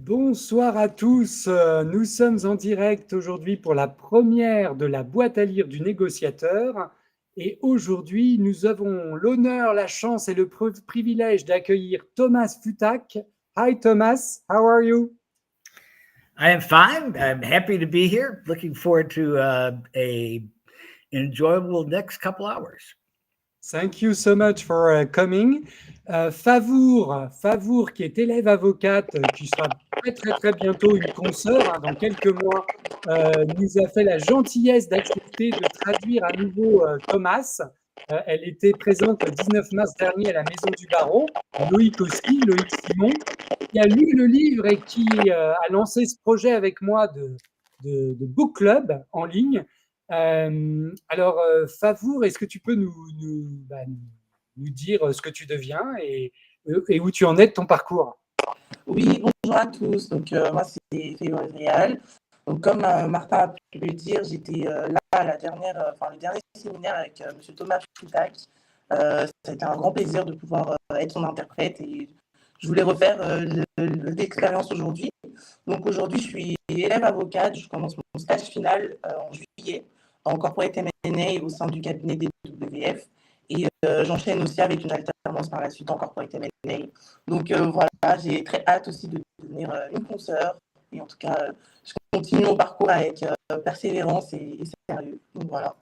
Bonsoir à tous, nous sommes en direct aujourd'hui pour la première de la boîte à lire du négociateur et aujourd'hui nous avons l'honneur, la chance et le privilège d'accueillir Thomas FIUTAK. Hi Thomas, how are you? I am fine. I'm happy to be here. Looking forward to a enjoyable next couple hours. Thank you so much for coming. Favour, qui est élève avocate, qui sera très bientôt une consoeur, dans quelques mois, nous a fait la gentillesse d'accepter de traduire à nouveau Thomas. Elle était présente le 19 mars dernier à la Maison du Barreau. Loïc aussi, Loïc SIMON, qui a lu le livre et qui a lancé ce projet avec moi de book club en ligne. Alors, Favour, est-ce que tu peux nous dire ce que tu deviens et où tu en es de ton parcours? Oui, bonjour à tous. Donc, moi, c'est Favour ISREAL. Donc, comme Martin a pu le dire, j'étais là à le dernier séminaire avec M. Thomas FIUTAK. Ça a été un grand plaisir de pouvoir être son interprète et je voulais refaire l'expérience aujourd'hui. Donc, aujourd'hui, je suis élève avocate. Je commence mon stage final en juillet en corporate M&A au sein du cabinet des WF. Et j'enchaîne aussi avec une alternance par la suite en corporate M&A. Donc voilà, j'ai très hâte aussi de devenir une consoeur. Et en tout cas, je continue mon parcours avec persévérance et sérieux. Donc voilà.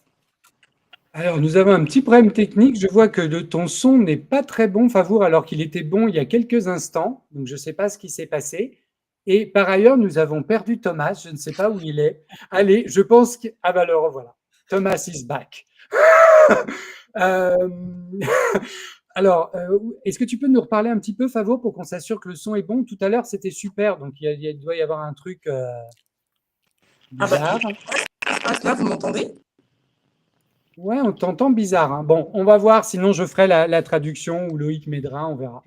Alors, nous avons un petit problème technique. Je vois que ton son n'est pas très bon, Favour, alors qu'il était bon il y a quelques instants. Donc, je ne sais pas ce qui s'est passé. Et par ailleurs, nous avons perdu Thomas. Je ne sais pas où il est. Allez, je pense que… Ah ben le revoilà. Thomas is back. Alors, est-ce que tu peux nous reparler un petit peu, Favour, pour qu'on s'assure que le son est bon? Tout à l'heure, c'était super. Donc, il doit y avoir un truc bizarre. Là, vous m'entendez? Ouais, on t'entend bizarre, hein. Bon, on va voir, sinon je ferai la traduction ou Loïc m'aidera, on verra.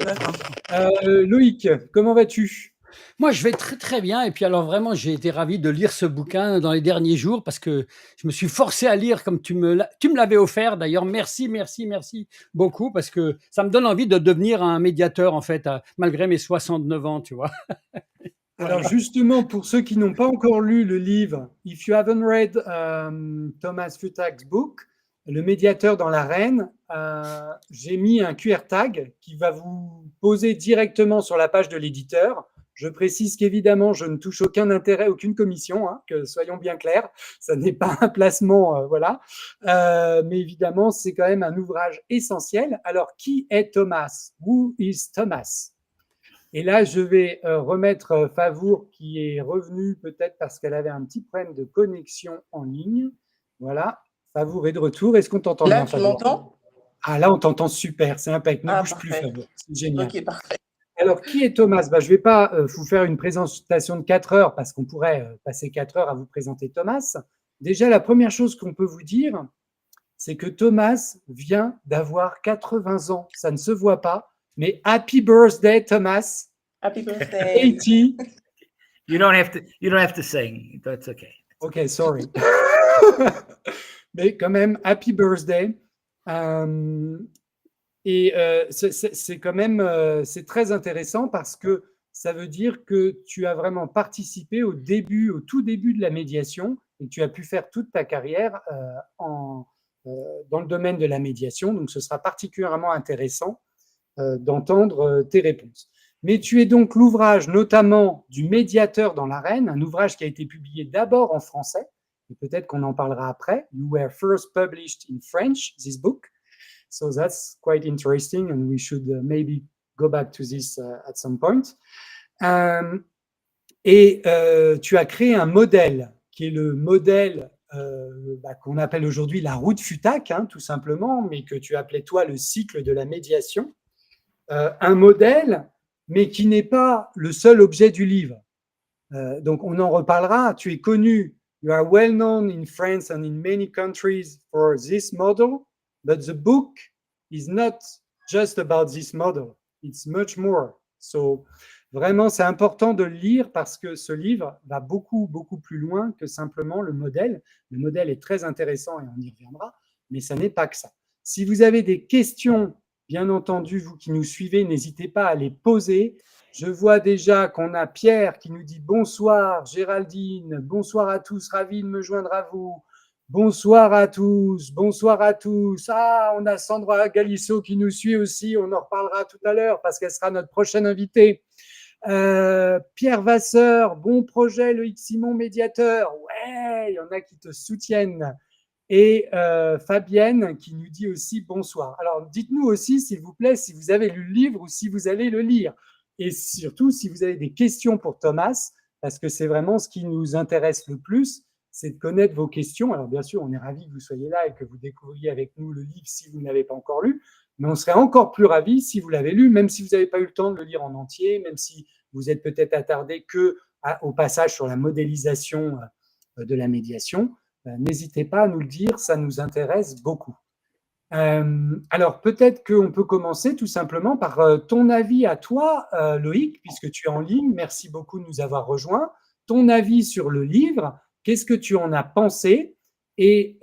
Loïc, comment vas-tu? Moi, je vais très bien. Et puis alors vraiment, j'ai été ravi de lire ce bouquin dans les derniers jours parce que je me suis forcé à lire comme tu me l'avais offert. D'ailleurs, merci beaucoup parce que ça me donne envie de devenir un médiateur en fait, malgré mes 69 ans, tu vois. Alors justement, pour ceux qui n'ont pas encore lu le livre, if you haven't read Thomas FIUTAK's book, Le médiateur dans l'arène, j'ai mis un QR tag qui va vous poser directement sur la page de l'éditeur. Je précise qu'évidemment, je ne touche aucun intérêt, aucune commission, hein, que soyons bien clairs, ça n'est pas un placement, voilà. Mais évidemment, c'est quand même un ouvrage essentiel. Alors, qui est Thomas? Who is Thomas? Et là, je vais remettre Favour qui est revenu peut-être parce qu'elle avait un petit problème de connexion en ligne. Voilà, Favour est de retour. Est-ce qu'on t'entend bien, Là, tu m'entends? Ah, là, on t'entend super, c'est impeccable. Ne bouge parfait. plus, Favour, c'est génial. Ok, parfait. Alors, qui est Thomas? Je ne vais pas vous faire une présentation de 4 heures parce qu'on pourrait passer 4 heures à vous présenter Thomas. Déjà, la première chose qu'on peut vous dire, c'est que Thomas vient d'avoir 80 ans. Ça ne se voit pas, mais happy birthday, Thomas. Happy birthday. 80. You don't have to sing. That's okay. Ok, sorry. Mais quand même, happy birthday. C'est quand même c'est très intéressant parce que ça veut dire que tu as vraiment participé au tout début de la médiation et tu as pu faire toute ta carrière dans le domaine de la médiation. Donc, ce sera particulièrement intéressant d'entendre tes réponses. Mais tu es donc l'ouvrage notamment du médiateur dans l'arène, un ouvrage qui a été publié d'abord en français, et peut-être qu'on en parlera après. You were first published in French, this book. So that's quite interesting, and we should maybe go back to this at some point. Tu as créé un modèle, qui est le modèle qu'on appelle aujourd'hui la roue de FIUTAK, hein, tout simplement, mais que tu appelais toi le cycle de la médiation. Un modèle, mais qui n'est pas le seul objet du livre. Donc, on en reparlera. Tu es connu, you are well known in France and in many countries for this model, but the book is not just about this model. It's much more. So, vraiment, c'est important de le lire parce que ce livre va beaucoup plus loin que simplement le modèle. Le modèle est très intéressant et on y reviendra, mais ça n'est pas que ça. Si vous avez des questions Bien entendu, vous qui nous suivez, n'hésitez pas à les poser. Je vois déjà qu'on a Pierre qui nous dit « Bonsoir Géraldine, bonsoir à tous, ravi de me joindre à vous. Bonsoir à tous, bonsoir à tous. » Ah, on a Sandra Galisso qui nous suit aussi, on en reparlera tout à l'heure parce qu'elle sera notre prochaine invitée. Pierre Vasseur, bon projet, Loïc SIMON, médiateur. Ouais, il y en a qui te soutiennent. Et Fabienne qui nous dit aussi bonsoir. Alors, dites-nous aussi, s'il vous plaît, si vous avez lu le livre ou si vous allez le lire. Et surtout, si vous avez des questions pour Thomas, parce que c'est vraiment ce qui nous intéresse le plus, c'est de connaître vos questions. Alors, bien sûr, on est ravis que vous soyez là et que vous découvriez avec nous le livre si vous ne l'avez pas encore lu, mais on serait encore plus ravis si vous l'avez lu, même si vous n'avez pas eu le temps de le lire en entier, même si vous êtes peut-être attardé qu'au passage sur la modélisation de la médiation. N'hésitez pas à nous le dire, ça nous intéresse beaucoup. Alors, peut-être qu'on peut commencer tout simplement par ton avis à toi, Loïc, puisque tu es en ligne. Merci beaucoup de nous avoir rejoints. Ton avis sur le livre, qu'est-ce que tu en as pensé? Et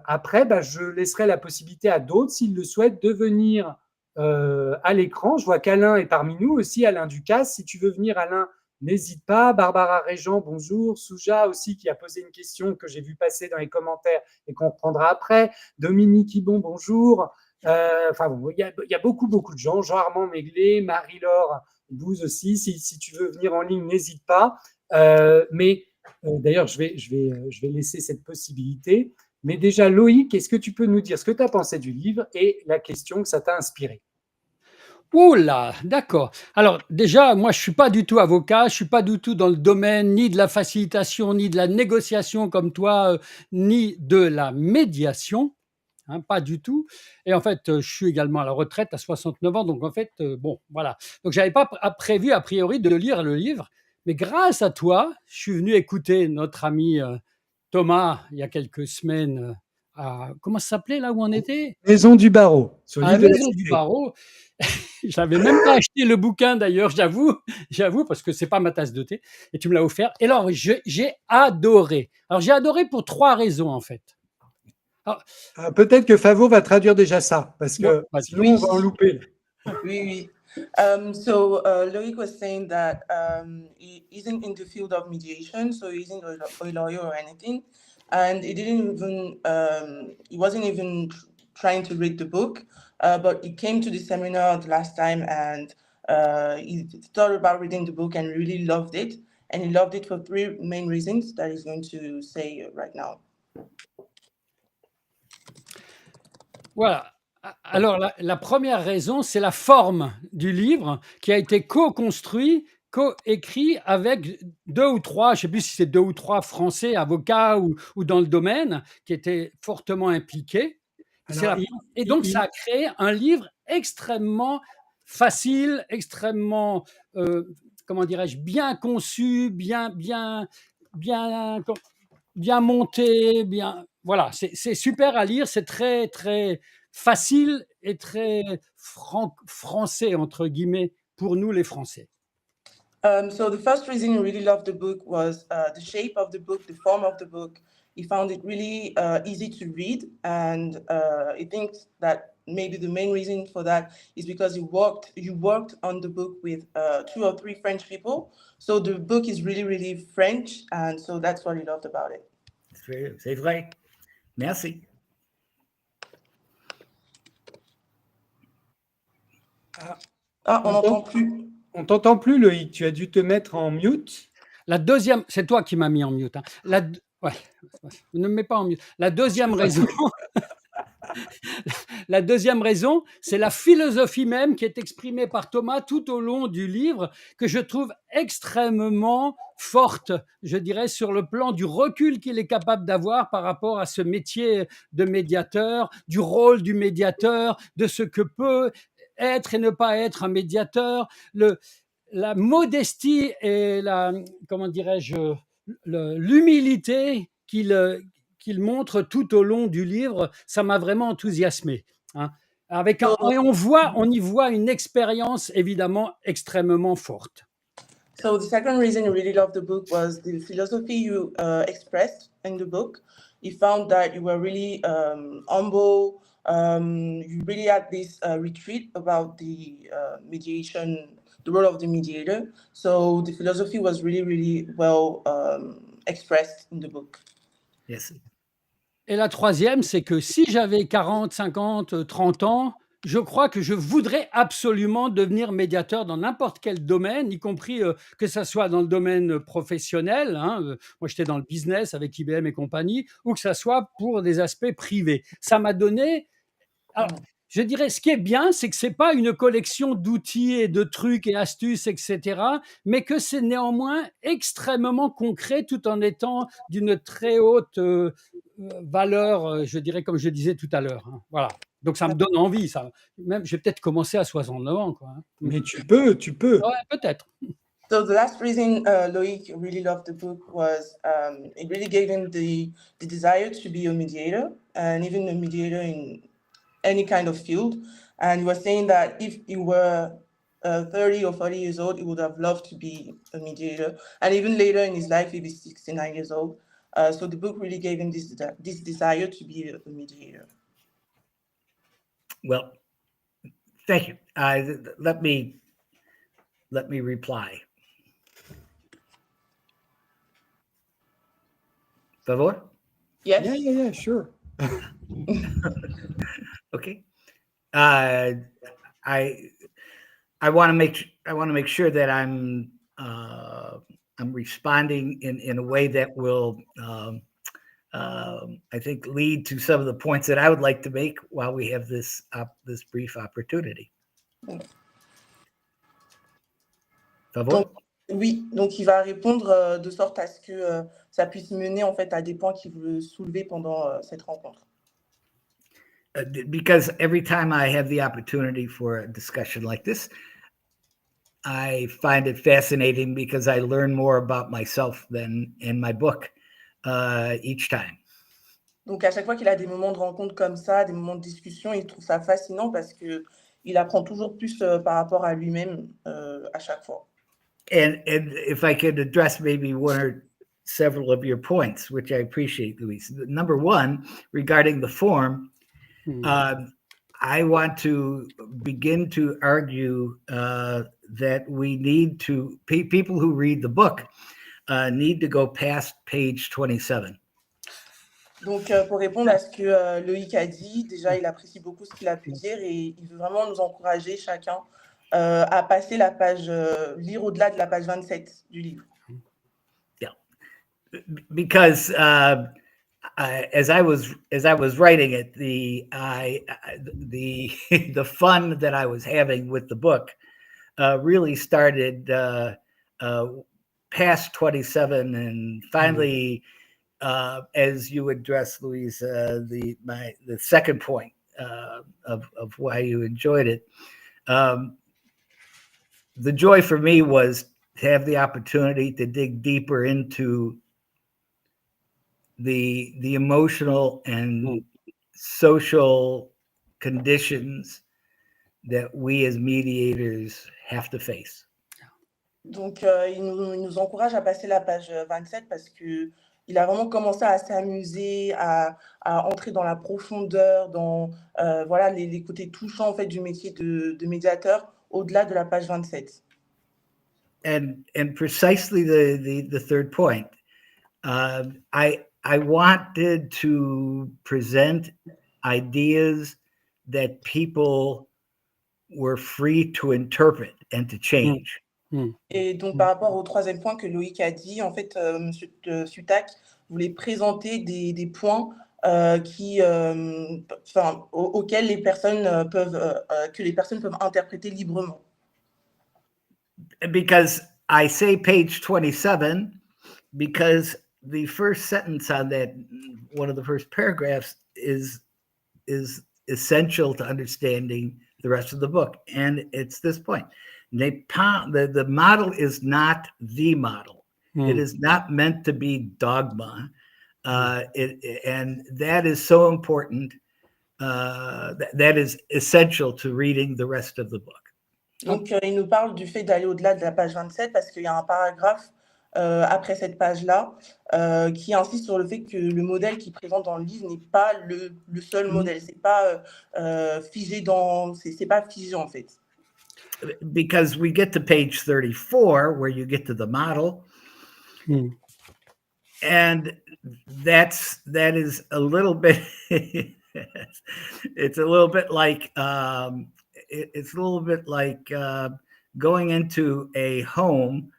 après, je laisserai la possibilité à d'autres, s'ils le souhaitent, de venir à l'écran. Je vois qu'Alain est parmi nous aussi, Alain Ducasse. Si tu veux venir, Alain, n'hésite pas. Barbara Régent, bonjour. Souja aussi, qui a posé une question que j'ai vu passer dans les commentaires et qu'on reprendra après. Dominique Ibon, bonjour. Enfin, bon, il y a beaucoup de gens. Jean-Armand Méglé, Marie-Laure Bouze aussi. Si tu veux venir en ligne, n'hésite pas. D'ailleurs, je vais laisser cette possibilité. Mais déjà, Loïc, est-ce que tu peux nous dire ce que tu as pensé du livre et la question que ça t'a inspiré? Oula, d'accord. Alors déjà, moi, je suis pas du tout avocat, je suis pas du tout dans le domaine ni de la facilitation, ni de la négociation comme toi, ni de la médiation, hein, pas du tout. Et en fait, je suis également à la retraite à 69 ans, donc en fait, bon, voilà. Donc j'avais pas prévu a priori de lire le livre, mais grâce à toi, je suis venu écouter notre ami Thomas il y a quelques semaines. Comment ça s'appelait là où on était? Maison du Barreau, sur À la l'île de la Maison du Cité. Barreau. J'avais même pas acheté le bouquin d'ailleurs, j'avoue, parce que c'est pas ma tasse de thé. Et tu me l'as offert. Et alors, j'ai adoré. Alors, j'ai adoré pour 3 raisons, en fait. Alors, Peut-être que Favour va traduire déjà ça, parce bon, que vas-y. sinon on va en louper. Oui. So Loïc was saying that he isn't in the field of mediation, so he isn't a lawyer or anything, and he wasn't even trying to read the book, but he came to the seminar the last time and he thought about reading the book and really loved it, and he loved it for 3 main reasons that he's going to say right now. Voilà. Alors, la première raison, c'est la forme du livre qui a été co-construit, co-écrit avec 2 ou 3, je ne sais plus si c'est 2 ou 3 Français, avocats ou dans le domaine, qui étaient fortement impliqués. Et donc, ça a créé un livre extrêmement facile, extrêmement, comment dirais-je, bien conçu, bien monté, bien. Voilà, c'est super à lire, c'est très, très facile et très français, entre guillemets, pour nous les Français. So the first reason he really loved the book was the shape of the book, the form of the book. He found it really easy to read, and he thinks that maybe the main reason for that is because you worked on the book with 2 or 3 French people. So the book is really, really French, and so that's what he loved about it. C'est vrai. Merci. On n'entend plus. On t'entend plus, Loïc. Tu as dû te mettre en mute. La deuxième, c'est toi qui m'as mis en mute. Hein. Ouais, ne me mets pas en mute. La deuxième raison, c'est la philosophie même qui est exprimée par Thomas tout au long du livre, que je trouve extrêmement forte, je dirais, sur le plan du recul qu'il est capable d'avoir par rapport à ce métier de médiateur, du rôle du médiateur, de ce que peut être et ne pas être un médiateur, la modestie et comment dirais-je, l'humilité qu'il montre tout au long du livre, ça m'a vraiment enthousiasmé. Hein. Et on y voit une expérience évidemment extrêmement forte. So the second reason he really loved the book was the philosophy you expressed in the book. He found that you were really humble, you really had this retreat about the mediation, the role of the mediator. So the philosophy was really, really well expressed in the book. Yes. Et la troisième, c'est que si j'avais 40, 50, 30 ans, je crois que je voudrais absolument devenir médiateur dans n'importe quel domaine, y compris que ça soit dans le domaine professionnel, hein, moi j'étais dans le business avec IBM et compagnie, ou que ça soit pour des aspects privés. Ça m'a donné... Alors, je dirais, ce qui est bien, c'est que ce n'est pas une collection d'outils et de trucs et astuces, etc., mais que c'est néanmoins extrêmement concret tout en étant d'une très haute valeur, je dirais, comme je disais tout à l'heure. Hein. Voilà. Donc, ça me donne envie. Ça. Même, je vais peut-être commencer à 69 ans. Quoi, hein. Mais tu peux. Ouais, peut-être. So the last reason Loïc really loved the book was it really gave him the desire to be a mediator, and even a mediator in any kind of field. And he was saying that if he were 30 or 40 years old, he would have loved to be a mediator. And even later in his life, he'll be 69 years old. So the book really gave him this desire to be a mediator. Well, thank you. Let me reply. Favor? Yes. Yeah, sure. Okay. I want to make sure that I'm responding in a way that will I think lead to some of the points that I would like to make while we have this brief opportunity. Favor? Oui, donc il va répondre de sorte à ce que ça puisse mener en fait à des points qu'il veut soulever pendant cette rencontre. Because every time I have the opportunity for a discussion like this, I find it fascinating because I learn more about myself than in my book each time. Donc à chaque fois qu'il a des moments de rencontre comme ça, des moments de discussion, il trouve ça fascinant parce que il apprend toujours plus par rapport à lui-même à chaque fois. And if I could address maybe one or several of your points, which I appreciate, Luis. Number one, regarding the form, I want to begin to argue that we need to, people who read the book need to go past page 27. Donc, pour répondre à ce que Loïc a dit, déjà, il apprécie beaucoup ce qu'il a pu dire et il veut vraiment nous encourager chacun à passer la page, lire au-delà de la page 27 du livre. Yeah, because as I was writing it, the fun that I was having with the book really started past 27, and finally, as you addressed, Louise, the second point of why you enjoyed it. The joy for me was to have the opportunity to dig deeper into the emotional and social conditions that we as mediators have to face. Donc, il nous encourage à passer la page 27 parce que il a vraiment commencé à s'amuser, à entrer dans la profondeur, dans voilà, les côtés touchants en fait, du métier de médiateur au-delà de la page 27. And precisely the third point, I wanted to present ideas that people were free to interpret and to change. Et donc, par rapport au troisième point que Loïc a dit, en fait, Monsieur FIUTAK voulait présenter des points auxquels les personnes que les personnes peuvent interpréter librement. Because I say page 27, because the first sentence on that, one of the first paragraphs, is essential to understanding the rest of the book, and it's this point. The model is not the model. It is not meant to be dogma, and that is so important. That is essential to reading the rest of the book. Donc, il nous parle du fait d'aller au-delà de la page 27 parce qu'il y a un paragraphe après cette page-là, qui insiste sur le fait que le modèle qui présente dans le livre n'est pas le seul modèle. C'est pas figé c'est pas figé en fait. Because we get to page 34 where you get to the model, and that is a little bit it's a little bit like going into a home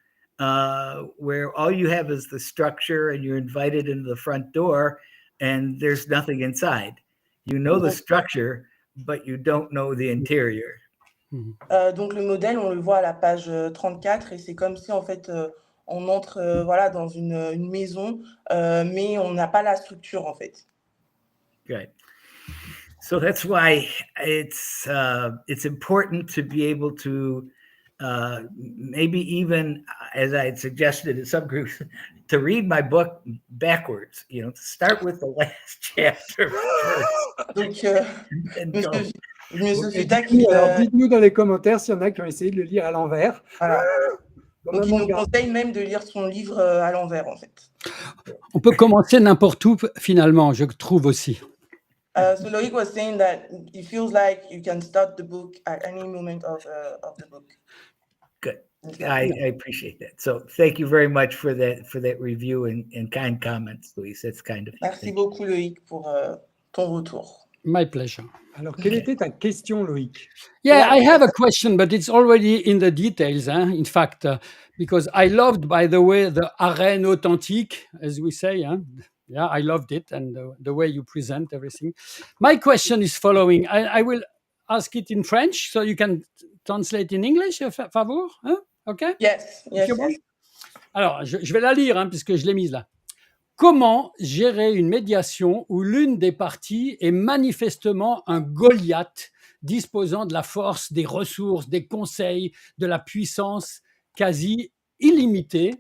where all you have is the structure and you're invited into the front door and there's nothing inside. You know the structure, but you don't know the interior. Donc le modèle, on le voit à la page 34 et c'est comme si en fait on entre voilà, dans une maison, mais on n'a pas la structure en fait. Right. So that's why it's important to be able to maybe even, as I had suggested in some groups, to read my book backwards, to start with the last chapter first. Donc, Monsieur FIUTAK, alors dites-nous dans les commentaires s'il y en a qui ont essayé de le lire à l'envers. Voilà. Donc il nous conseille même de lire son livre à l'envers en fait. On peut commencer n'importe où finalement, je trouve aussi. So Loïc was saying that it feels like you can start the book at any moment of the book. Good. I appreciate that. So thank you very much for that review and kind comments, Louise. That's kind of. Merci beaucoup Loïc pour ton retour. My pleasure. Alors, quelle était ta question, Loïc? Yeah, I have a question, but it's already in the details, in fact, because I loved, by the way, the arène authentique, as we say. Yeah, I loved it and the way you present everything. My question is following. I will ask it in French, so you can translate in English, Favour? Okay? Yes. Alors, je vais la lire, puisque je l'ai mise là. Comment gérer une médiation où l'une des parties est manifestement un Goliath disposant de la force, des ressources, des conseils, de la puissance quasi illimitée,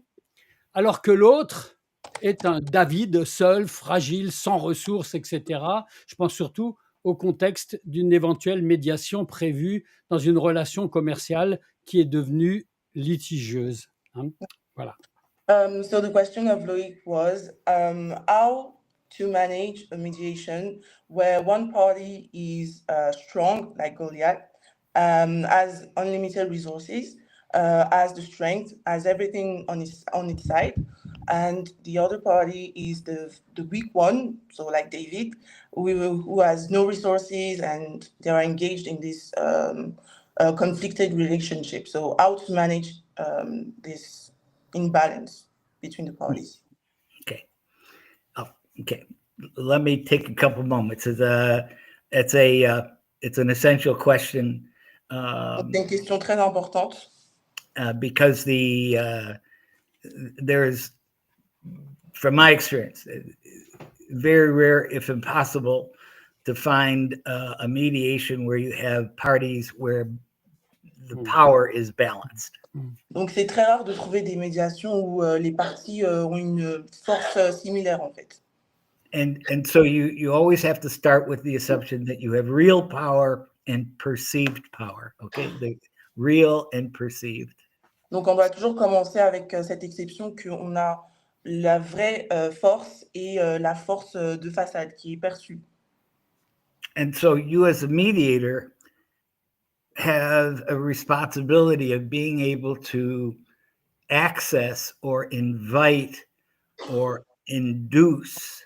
alors que l'autre est un David seul, fragile, sans ressources, etc. Je pense surtout au contexte d'une éventuelle médiation prévue dans une relation commerciale qui est devenue litigieuse. Voilà. So the question of Loïc was how to manage a mediation where one party is strong, like Goliath, has unlimited resources, has the strength, has everything on its side, and the other party is the weak one, so like David, who has no resources and they are engaged in this conflicted relationship. So how to manage this imbalance between the parties. Okay. Let me take a couple moments. It's an essential question. C'est une question très importante. Because there's, from my experience, very rare, if impossible, to find a mediation where you have parties where the power is balanced. Donc c'est très rare de trouver des médiations où les parties ont une force similaire en fait. And so you always have to start with the assumption that you have real power and perceived power, okay? The real and perceived. Donc on doit toujours commencer avec cette exception qu'on a la vraie force et la force de façade qui est perçue. And so you as a mediator have a responsibility of being able to access or invite or induce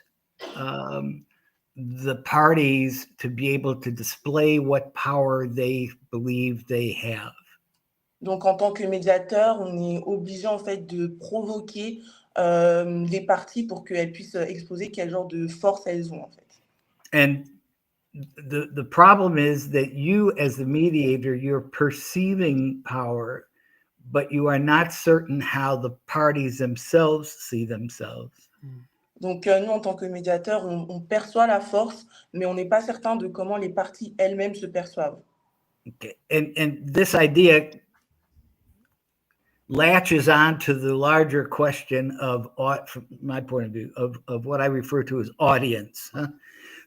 the parties to be able to display what power they believe they have. Donc en tant que médiateur, on est obligé en fait de provoquer les parties pour qu'elles puissent exposer quel genre de force elles ont en fait. And the problem is that you as the mediator, you're perceiving power, but you are not certain how the parties themselves see themselves. Donc nous, en tant que médiateur, on perçoit la force, mais on n'est pas certain de comment les parties elles-mêmes se perçoivent. Okay. And this idea latches on to the larger question of, from my point of view, of what I refer to as audience.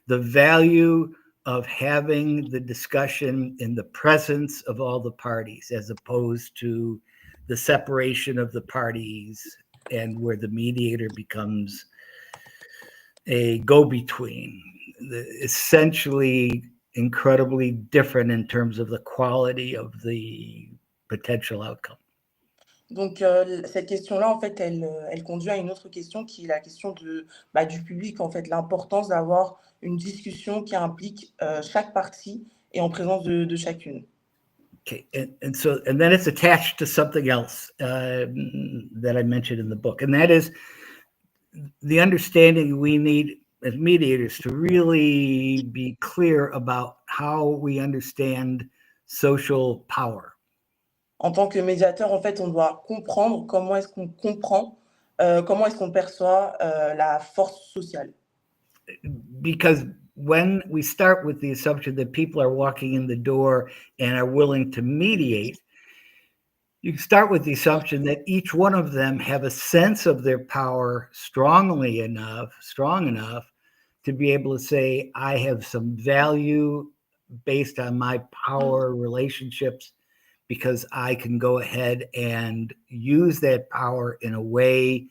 The value of having the discussion in the presence of all the parties, as opposed to the separation of the parties. and where the mediator becomes a go-between, essentially incredibly different in terms of the quality of the potential outcome. Donc, cette question-là, en fait, elle conduit à une autre question qui est la question du public, en fait, l'importance d'avoir une discussion qui implique chaque partie et en présence de chacune. Okay, and then it's attached to something else that I mentioned in the book, and that is the understanding we need as mediators to really be clear about how we understand social power. En tant que médiateur, en fait, on doit comprendre comment est-ce qu'on comprend, comment est-ce qu'on perçoit la force sociale. Because when we start with the assumption that people are walking in the door and are willing to mediate, you start with the assumption that each one of them have a sense of their power strong enough to be able to say, I have some value based on my power relationships, because I can go ahead and use that power in a way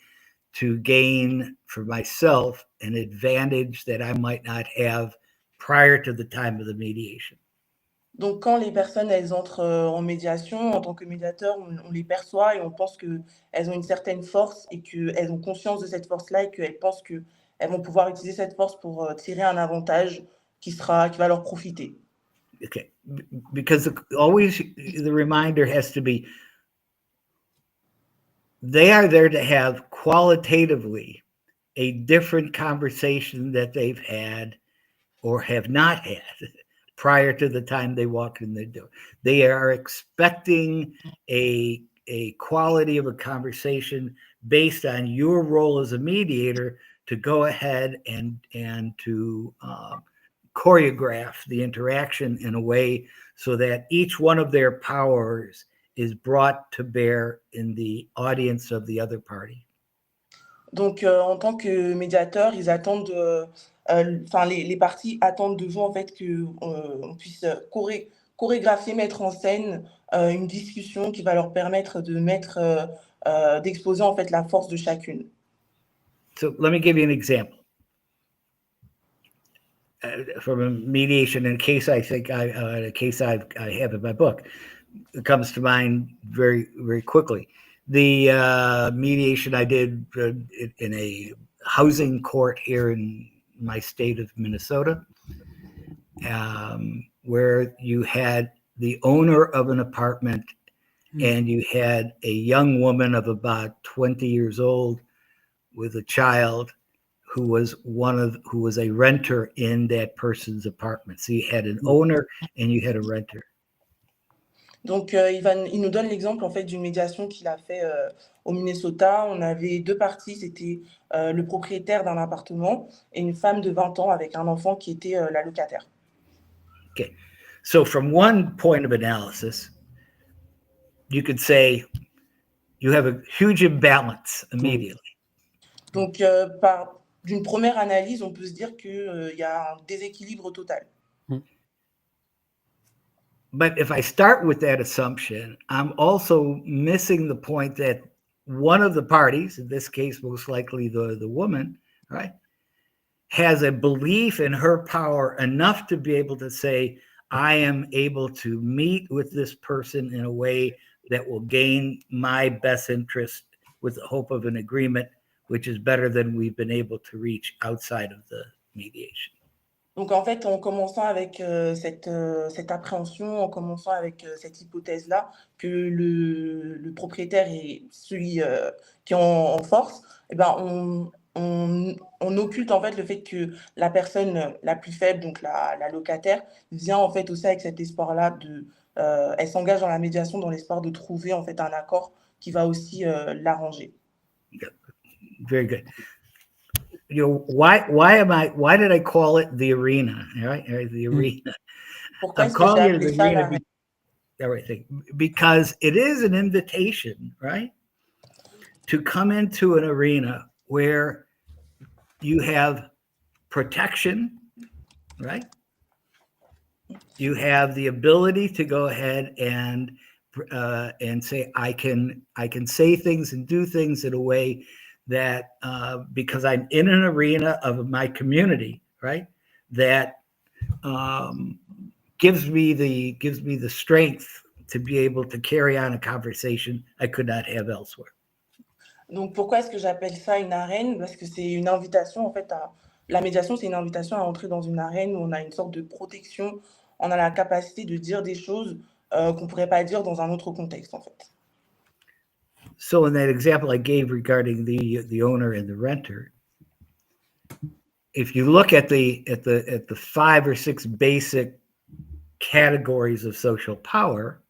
to gain for myself an advantage that I might not have prior to the time of the mediation. Donc, quand les personnes, elles entrent en médiation, en tant que médiateur, on les perçoit et on pense qu'elles ont une certaine force et qu'elles ont conscience de cette force-là et qu'elles pensent qu'elles vont pouvoir utiliser cette force pour tirer un avantage qui va leur profiter. Okay, because always the reminder has to be, they are there to have qualitatively a different conversation that they've had or have not had prior to the time they walk in the door. They are expecting a quality of a conversation based on your role as a mediator to go ahead and to choreograph the interaction in a way so that each one of their powers is brought to bear in the audience of the other party. Donc, en tant que médiateur, ils attendent, les parties attendent de vous, en fait, qu'on puisse chorégraphier, mettre en scène une discussion qui va leur permettre d'exposer, en fait, la force de chacune. So let me give you an example. From a mediation, in a case I think I have in my book, it comes to mind very, very quickly. The mediation I did in a housing court here in my state of Minnesota, where you had the owner of an apartment and you had a young woman of about 20 years old with a child who was a renter in that person's apartment. So you had an owner and you had a renter. Donc, il nous donne l'exemple, en fait, d'une médiation qu'il a fait au Minnesota. On avait deux parties, c'était le propriétaire d'un appartement et une femme de 20 ans avec un enfant qui était la locataire. Okay, so from one point of analysis, you could say you have a huge imbalance immediately. Donc, d'une première analyse, on peut se dire qu'il y a un déséquilibre total. But if I start with that assumption, I'm also missing the point that one of the parties, in this case, most likely the woman, right, has a belief in her power enough to be able to say, I am able to meet with this person in a way that will gain my best interest with the hope of an agreement, which is better than we've been able to reach outside of the mediation. Donc, en fait, en commençant avec cette appréhension, en commençant avec cette hypothèse-là, que le propriétaire est celui qui est en force, eh ben, on occulte en fait le fait que la personne la plus faible, donc la locataire, vient en fait aussi avec cet espoir-là elle s'engage dans la médiation dans l'espoir de trouver en fait un accord qui va aussi l'arranger. Very good. Why did I call it the arena? Right? The arena. Pourquoi I'm est-ce que j'ai calling it appelé the ça arena everything because it is an invitation, right? To come into an arena where you have protection, right? You have the ability to go ahead and and say, I can say things and do things in a way that because I'm in an arena of my community, right? That gives me the strength to be able to carry on a conversation I could not have elsewhere. Donc, pourquoi est-ce que j'appelle ça une arène? Parce que c'est une invitation, en fait, la médiation, c'est une invitation à entrer dans une arène où on a une sorte de protection, on a la capacité de dire des choses qu'on ne pourrait pas dire dans un autre contexte, en fait. So in that example I gave regarding the owner and the renter, if you look at the 5 or 6 basic categories of social power,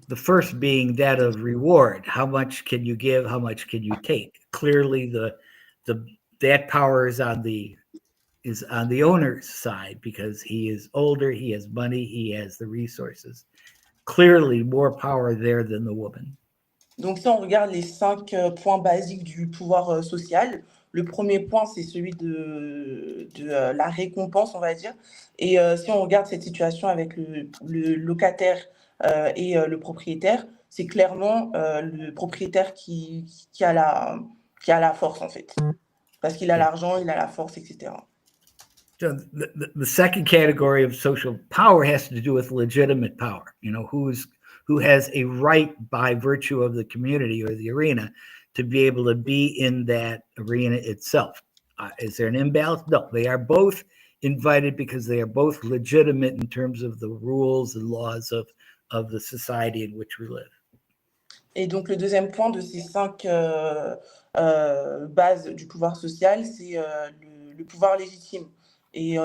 the first being that of reward. How much can you give? How much can you take? Clearly, that power is on the owner's side because he is older, he has money, he has the resources. Clearly, more power there than the woman. Donc, si on regarde les 5 points basiques du pouvoir social, le premier point, c'est celui de la récompense, on va dire. Et si on regarde cette situation avec le locataire et le propriétaire, c'est clairement le propriétaire qui a la force, en fait. Parce qu'il a l'argent, il a la force, etc. So the second category of social power has to do with legitimate power. You know, who has a right by virtue of the community or the arena to be able to be in that arena itself. Is there an imbalance? No, they are both invited because they are both legitimate in terms of the rules and laws of the society in which we live. Et donc, le deuxième point de ces 5 bases du pouvoir social, c'est le pouvoir légitime. Et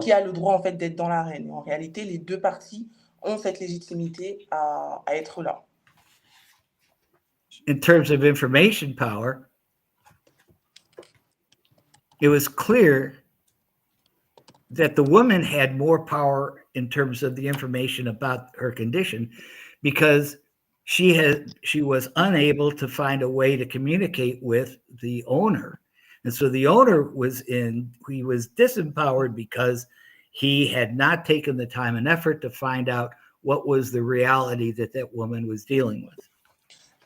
qui a le droit, en fait, d'être dans l'arène. En réalité, les 2 parties ont cette légitimité à être là. In terms of information power, it was clear that the woman had more power in terms of the information about her condition because she was unable to find a way to communicate with the owner. And so the owner was disempowered because he had not taken the time and effort to find out what was the reality that woman was dealing with.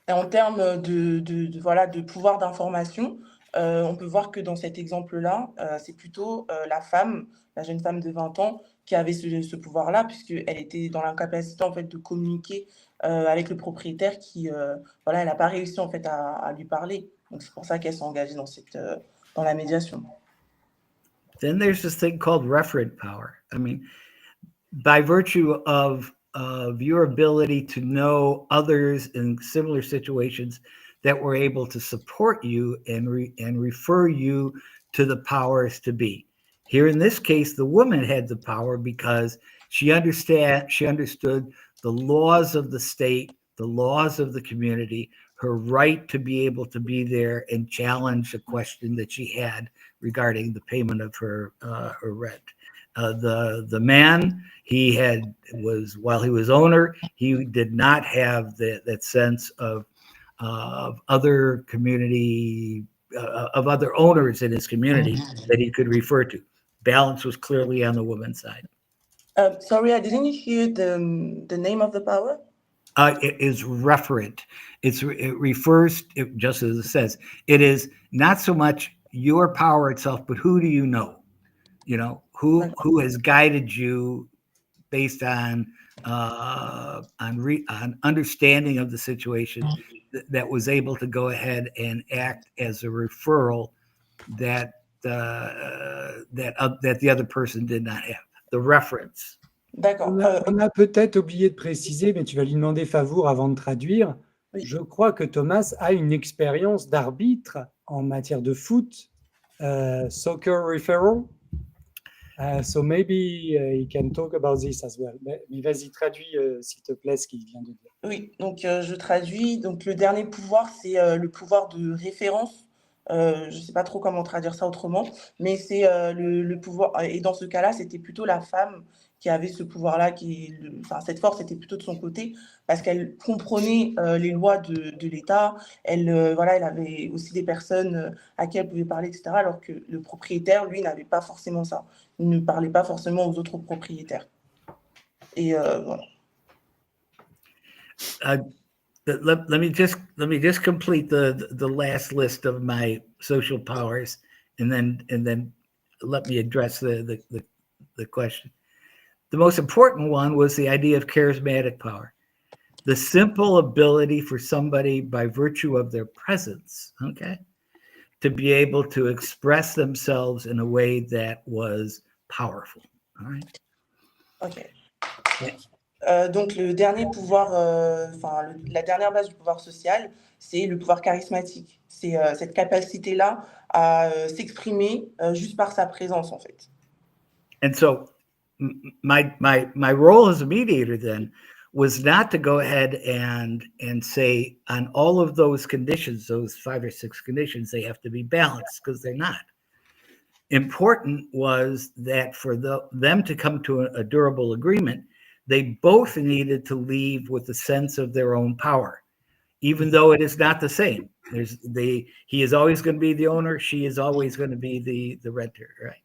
Et en termes de pouvoir d'information, on peut voir que dans cet exemple-là, c'est plutôt la jeune femme de 20 ans, qui avait ce pouvoir-là, puisqu'elle était dans l'incapacité, en fait, de communiquer avec le propriétaire qui, elle n'a pas réussi, en fait, à lui parler. Donc, c'est pour ça qu'elle s'est engagée dans la médiation. Then there's this thing called referent power. I mean, by virtue of your ability to know others in similar situations that were able to support you and refer you to the powers to be. Here in this case, the woman had the power because she understood the laws of the state, the laws of the community, her right to be able to be there and challenge a question that she had regarding the payment of her rent. The man, while he was owner, he did not have that sense of other community, of other owners in his community that he could refer to. Balance was clearly on the woman's side. Sorry, I didn't hear the name of the power. It is referent. It refers, just as it says, it is not so much your power itself, but who do you know? You know, who has guided you based on understanding of the situation that was able to go ahead and act as a referral that the other person did not have. The reference. D'accord. On a peut-être oublié de préciser, mais tu vas lui demander Favour avant de traduire. Oui. Je crois que Thomas a une expérience d'arbitre en matière de foot, soccer referral. So maybe he can talk about this as well. Mais vas-y, traduis s'il te plaît ce qu'il vient de dire. Oui, donc je traduis. Donc le dernier pouvoir, c'est le pouvoir de référence. Je ne sais pas trop comment traduire ça autrement, mais c'est le pouvoir. Et dans ce cas-là, c'était plutôt la femme qui avait ce pouvoir-là, cette force était plutôt de son côté, parce qu'elle comprenait les lois de l'État. Elle avait aussi des personnes à qui elle pouvait parler, etc. Alors que le propriétaire, lui, n'avait pas forcément ça. Il ne parlait pas forcément aux autres propriétaires. Et voilà. let me just complete the last list of my social powers, and then let me address the question. The most important one was the idea of charismatic power, the simple ability for somebody by virtue of their presence, okay, to be able to express themselves in a way that was powerful. All right. Ok. Donc le dernier pouvoir, la dernière base du pouvoir social, c'est le pouvoir charismatique. C'est cette capacité-là à s'exprimer juste par sa présence, en fait. And so my role as a mediator then was not to go ahead and say on all of those conditions, those 5 or 6 conditions, they have to be balanced, because they're not. Important was that for them to come to a durable agreement, they both needed to leave with a sense of their own power, even though it is not the same. He is always going to be the owner. She is always going to be the renter, right?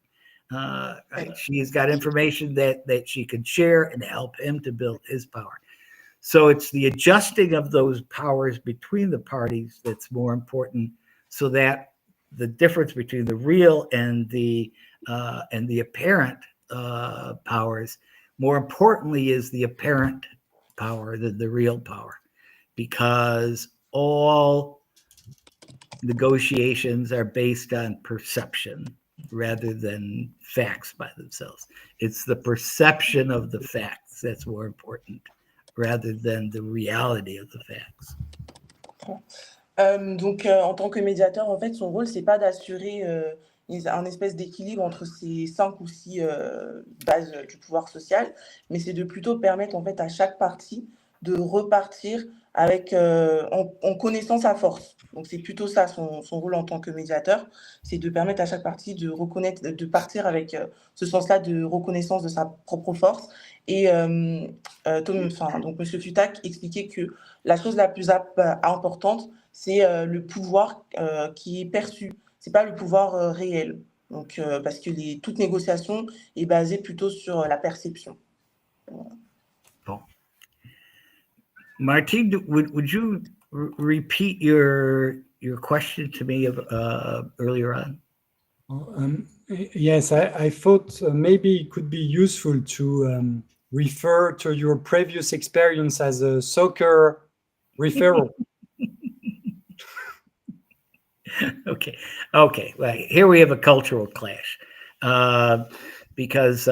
Right. She's got information that she can share and help him to build his power. So it's the adjusting of those powers between the parties that's more important, so that the difference between the real and the apparent powers, more importantly, is the apparent power than the real power, because all negotiations are based on perception rather than facts by themselves. It's the perception of the facts that's more important rather than the reality of the facts. Donc, en tant que médiateur, en fait, son rôle, c'est pas d'assurer un espèce d'équilibre entre ces 5 ou 6 bases du pouvoir social, mais c'est de plutôt permettre, en fait, à chaque partie de repartir avec, en connaissant sa force. Donc, c'est plutôt ça, son rôle en tant que médiateur, c'est de permettre à chaque partie de reconnaître, de partir avec ce sens-là de reconnaissance de sa propre force. Et donc, M. FIUTAK expliquait que la chose la plus importante, c'est le pouvoir qui est perçu, c'est pas le pouvoir réel. Donc, parce que toute négociation est basée plutôt sur la perception. Bon. Martine, would you repeat your question to me earlier on? Yes, I thought maybe it could be useful to refer to your previous experience as a soccer referral. Okay. Well, here we have a cultural clash, because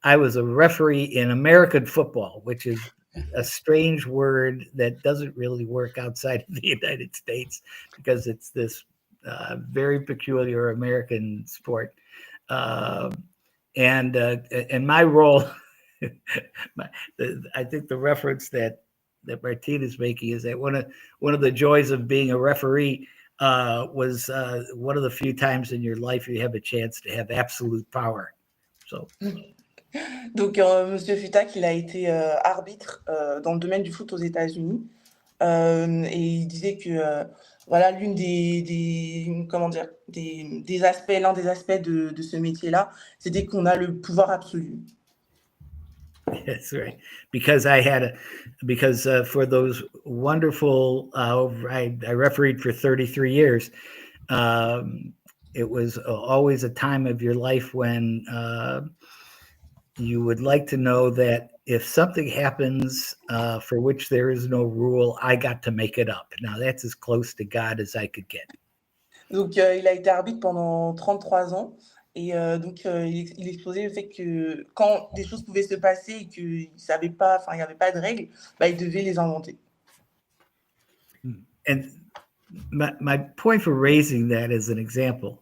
I was a referee in American football, which is a strange word that doesn't really work outside of the United States, because it's this very peculiar American sport. And my role, I think the reference that Martine is making is that one of the joys of being a referee was one of the few times in your life you have a chance to have absolute power. So. Donc, M. FIUTAK, il a été arbitre dans le domaine du foot aux États-Unis. Et il disait que voilà, l'un des aspects de ce métier-là, c'était qu'on a le pouvoir absolu. That's right. Because for those wonderful, I refereed for 33 years. It was always a time of your life when you would like to know that if something happens for which there is no rule, I got to make it up. Now that's as close to God as I could get. Donc, il a été arbitre pendant 33 ans. Et donc, il exposait le fait que quand des choses pouvaient se passer et qu'il ne savait pas, il n'y avait pas de règles, il devait les inventer. And my point for raising that as an example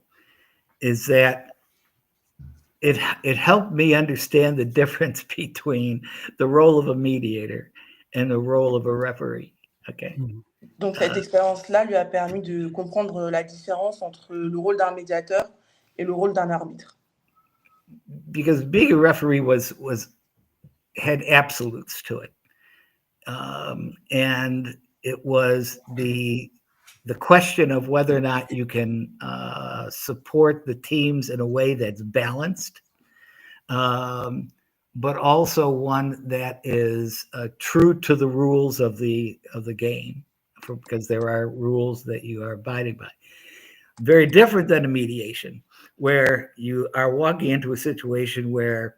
is that it helped me understand the difference between the role of a mediator and the role of a referee. Okay. Donc, cette expérience-là lui a permis de comprendre la différence entre le rôle d'un médiateur et le rôle d'un arbitre. Because being a referee had absolutes to it, and it was the question of whether or not you can support the teams in a way that's balanced, but also one that is true to the rules of the game, because there are rules that you are abiding by. Very different than a mediation, where you are walking into a situation where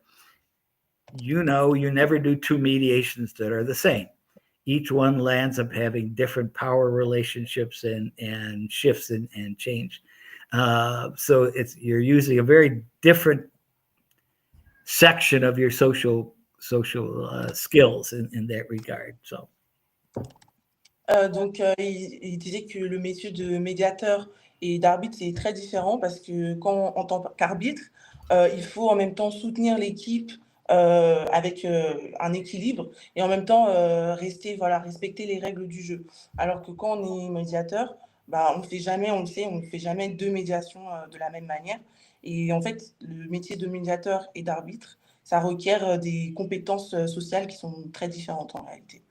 you never do two mediations that are the same. Each one lands up having different power relationships and shifts and change. So you're using a very different section of your social skills in that regard. So. Donc, il disait que le métier de médiateur et d'arbitre, c'est très différent parce que quand en tant qu'arbitre, il faut en même temps soutenir l'équipe avec un équilibre et en même temps respecter les règles du jeu. Alors que quand on est médiateur, on ne fait jamais deux médiations de la même manière. Et en fait, le métier de médiateur et d'arbitre, ça requiert des compétences sociales qui sont très différentes en réalité.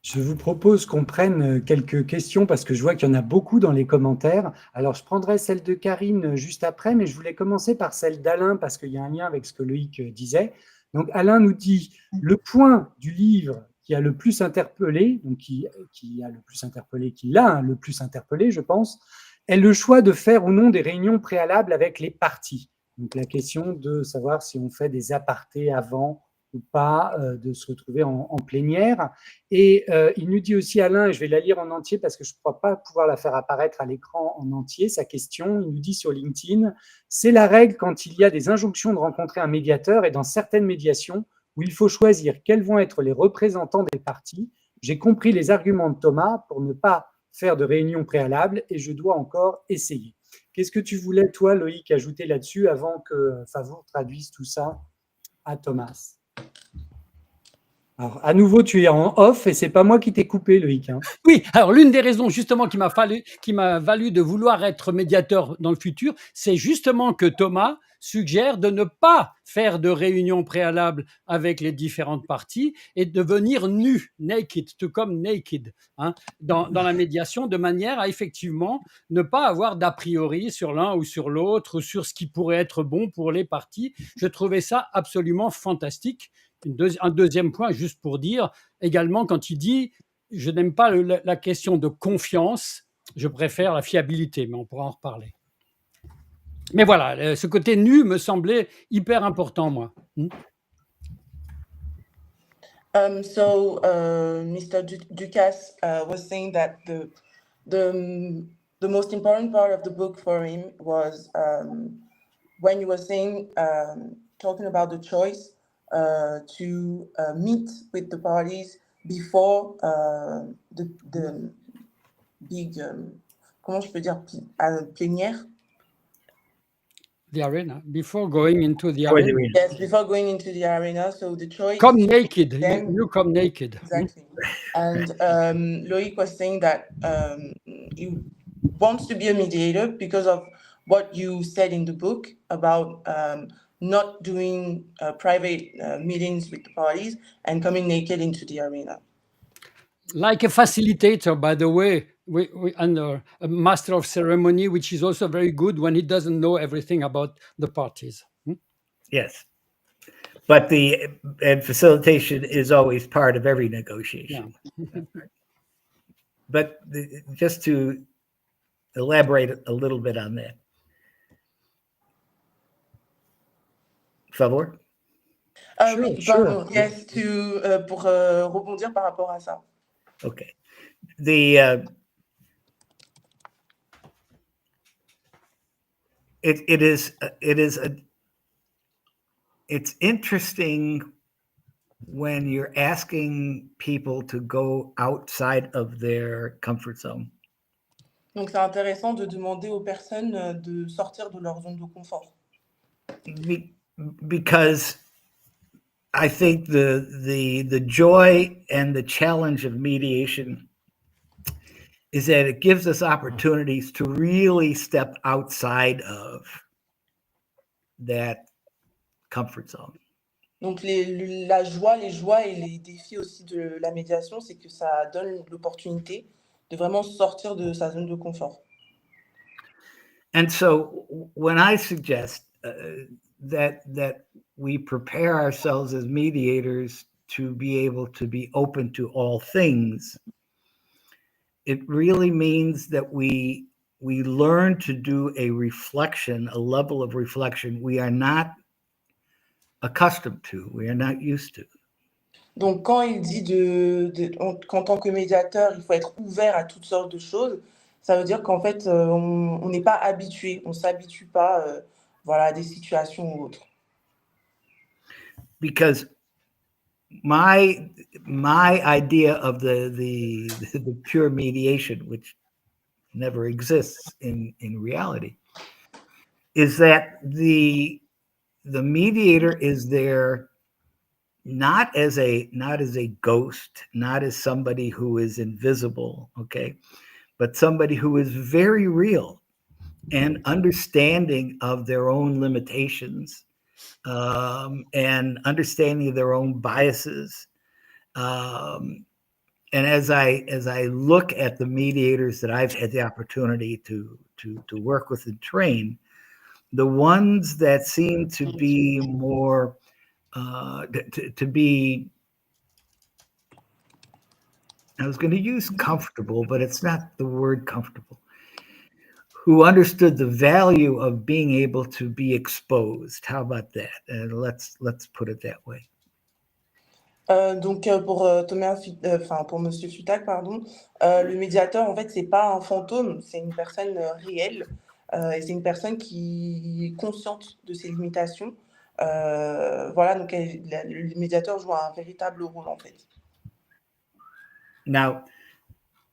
Je vous propose qu'on prenne quelques questions parce que je vois qu'il y en a beaucoup dans les commentaires. Alors, je prendrai celle de Karine juste après, mais je voulais commencer par celle d'Alain parce qu'il y a un lien avec ce que Loïc disait. Donc, Alain nous dit « Le point du livre qui a le plus interpellé, donc qui a le plus interpellé, qui l'a le plus interpellé, je pense, est le choix de faire ou non des réunions préalables avec les parties. » Donc, la question de savoir si on fait des apartés avant ou pas, de se retrouver en plénière. Et il nous dit aussi, Alain, et je vais la lire en entier parce que je ne crois pas pouvoir la faire apparaître à l'écran en entier, sa question, il nous dit sur LinkedIn, c'est la règle quand il y a des injonctions de rencontrer un médiateur et dans certaines médiations où il faut choisir quels vont être les représentants des parties. J'ai compris les arguments de Thomas pour ne pas faire de réunion préalable et je dois encore essayer. Qu'est-ce que tu voulais, toi, Loïc, ajouter là-dessus avant que Favour traduise tout ça à Thomas? Alors, à nouveau, tu es en off et c'est pas moi qui t'ai coupé, Loïc. Hein. Oui, alors l'une des raisons justement qui m'a valu de vouloir être médiateur dans le futur, c'est justement que Thomas suggère de ne pas faire de réunion préalable avec les différentes parties et de venir nu, naked, to come naked, dans la médiation, de manière à effectivement ne pas avoir d'a priori sur l'un ou sur l'autre, sur ce qui pourrait être bon pour les parties. Je trouvais ça absolument fantastique. Un deuxième point, juste pour dire, également, quand il dit « je n'aime pas la question de confiance, je préfère la fiabilité », mais on pourra en reparler. Mais voilà, ce côté nu me semblait hyper important, moi. Mr. Ducasse was saying that the most important part of the book for him was when you were saying, talking about the choice to meet with the parties before the big, comment je peux dire, plénière? The arena, before going into the arena. Yes, before going into the arena. So the choice. Come naked. You come naked. Exactly. And Loïc was saying that he wants to be a mediator because of what you said in the book about not doing private meetings with the parties and coming naked into the arena. Like a facilitator, by the way, under a master of ceremony, which is also very good when he doesn't know everything about the parties. Yes. But facilitation is always part of every negotiation. Yeah. But just to elaborate a little bit on that. Favor? Sure. Yes, pour rebondir par rapport à ça. Okay. It's interesting when you're asking people to go outside of their comfort zone. Donc c'est intéressant de demander aux personnes de sortir de leur zone de confort. Because I think the joy and the challenge of mediation is that it gives us opportunities to really step outside of that comfort zone. Donc la joie, les joies et les défis aussi de la médiation, c'est que ça donne l'opportunité de vraiment sortir de sa zone de confort. And so when I suggest that we prepare ourselves as mediators to be able to be open to all things, it really means that we learn to do a reflection, a level of reflection we are not accustomed to, we are not used to. Donc, quand il dit qu'en tant que médiateur, il faut être ouvert à toutes sortes de choses, ça veut dire qu'en fait, on n'est pas habitué, on ne s'habitue pas voilà, à des situations ou autres. Because my idea of the pure mediation, which never exists in reality, is that the mediator is there not as a ghost, not as somebody who is invisible, okay, but somebody who is very real and understanding of their own limitations, and understanding of their own biases. And as I look at the mediators that I've had the opportunity to work with and train, the ones that seem to be more to be, I was going to use comfortable, but it's not the word comfortable, who understood the value of being able to be exposed. How about that? Let's put it that way. Donc pour pour Monsieur FIUTAK, pardon, le médiateur, en fait, c'est pas un fantôme, c'est une personne réelle, et c'est une personne qui est consciente de ses limitations. Voilà, donc le médiateur joue un véritable rôle, en fait. Now,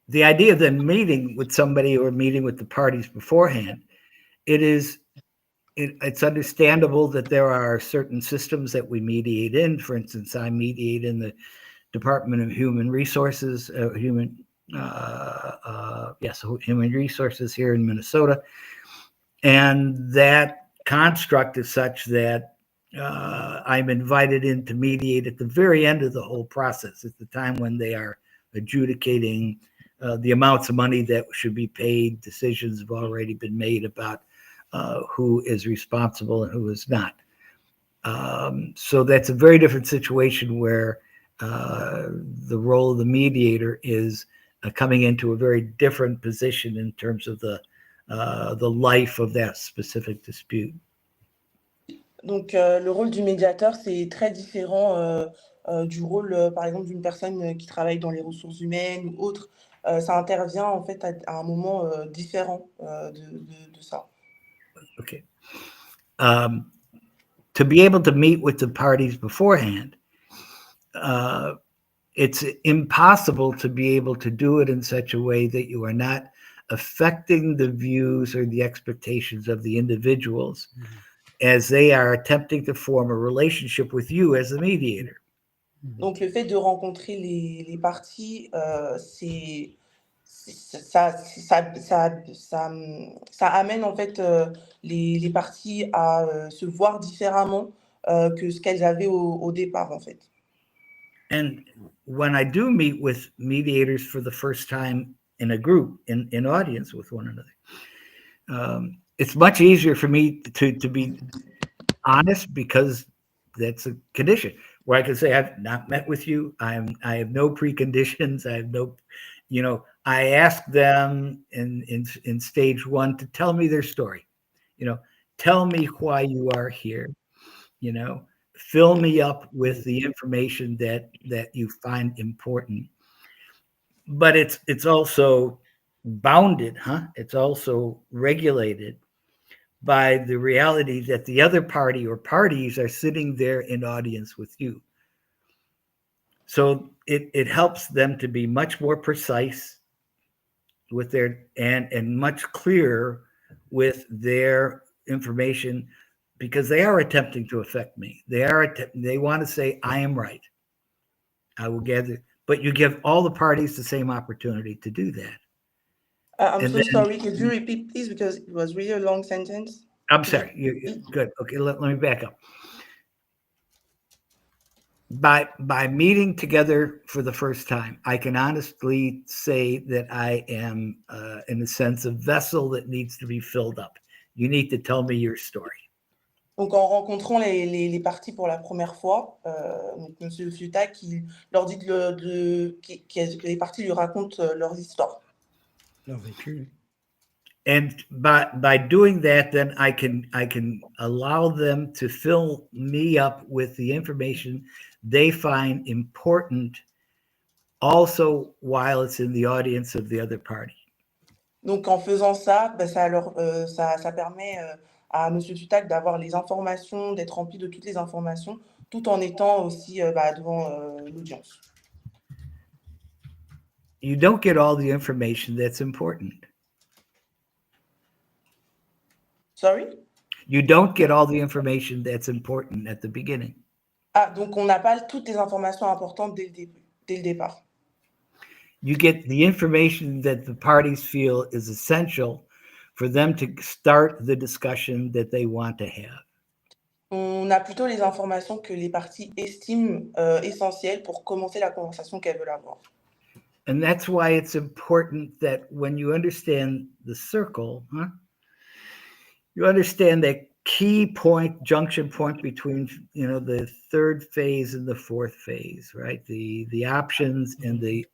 the idea of them meeting with somebody or meeting with the parties beforehand, it's understandable that there are certain systems that we mediate in. For instance, I mediate in the Department of Human Resources, Human Resources here in Minnesota. And that construct is such that I'm invited in to mediate at the very end of the whole process, at the time when they are adjudicating the amounts of money that should be paid. Decisions have already been made about who is responsible and who is not. So that's a very different situation where the role of the mediator is coming into a very different position in terms of the life of that specific dispute. Donc, le rôle du médiateur, c'est très différent du rôle, par exemple, d'une personne qui travaille dans les ressources humaines ou autre. Ça intervient, en fait, à un moment différent de ça. Okay. To be able to meet with the parties beforehand, it's impossible to be able to do it in such a way that you are not affecting the views or the expectations of the individuals as they are attempting to form a relationship with you as the mediator. Donc, le fait de rencontrer les parties, ça amène en fait les parties à se voir différemment que ce qu'elles avaient au départ, en fait. And when I do meet with mediators for the first time in a group, in audience with one another, it's much easier for me to be honest, because that's a condition where I can say, I've not met with you. I have no preconditions. I have no, I ask them in stage one to tell me their story. Tell me why you are here. Fill me up with the information that you find important. But it's also bounded, It's also regulated by the reality that the other party or parties are sitting there in audience with you. So it helps them to be much more precise with their and much clearer with their information, because they are attempting to affect me. They want to say, I am right. I will gather, but you give all the parties the same opportunity to do that. I'm so sorry. Could you repeat, please? Because it was really a long sentence. I'm sorry. You're good. Okay, let me back up. By meeting together for the first time, I can honestly say that I am, in a sense, a vessel that needs to be filled up. You need to tell me your story. Donc, en rencontrant les parties pour la première fois, donc M. FIUTAK, il leur dit que les parties lui racontent leurs histoires. Leur vécu. And by doing that, then I can allow them to fill me up with the information they find important, also while it's in the audience of the other party. Donc, en faisant ça, ça permet à M. FIUTAK d'avoir les informations, d'être rempli de toutes les informations, tout en étant aussi devant l'audience. You don't get all the information that's important. Sorry? You don't get all the information that's important at the beginning. Ah, donc on n'a pas toutes les informations importantes dès le départ. You get the information that the parties feel is essential for them to start the discussion that they want to have. On a plutôt les informations que les parties estiment essentielles pour commencer la conversation qu'elles veulent avoir. And that's why it's important that when you understand the circle, you understand that key point, junction point between, the third phase and the fourth phase, right? The options and the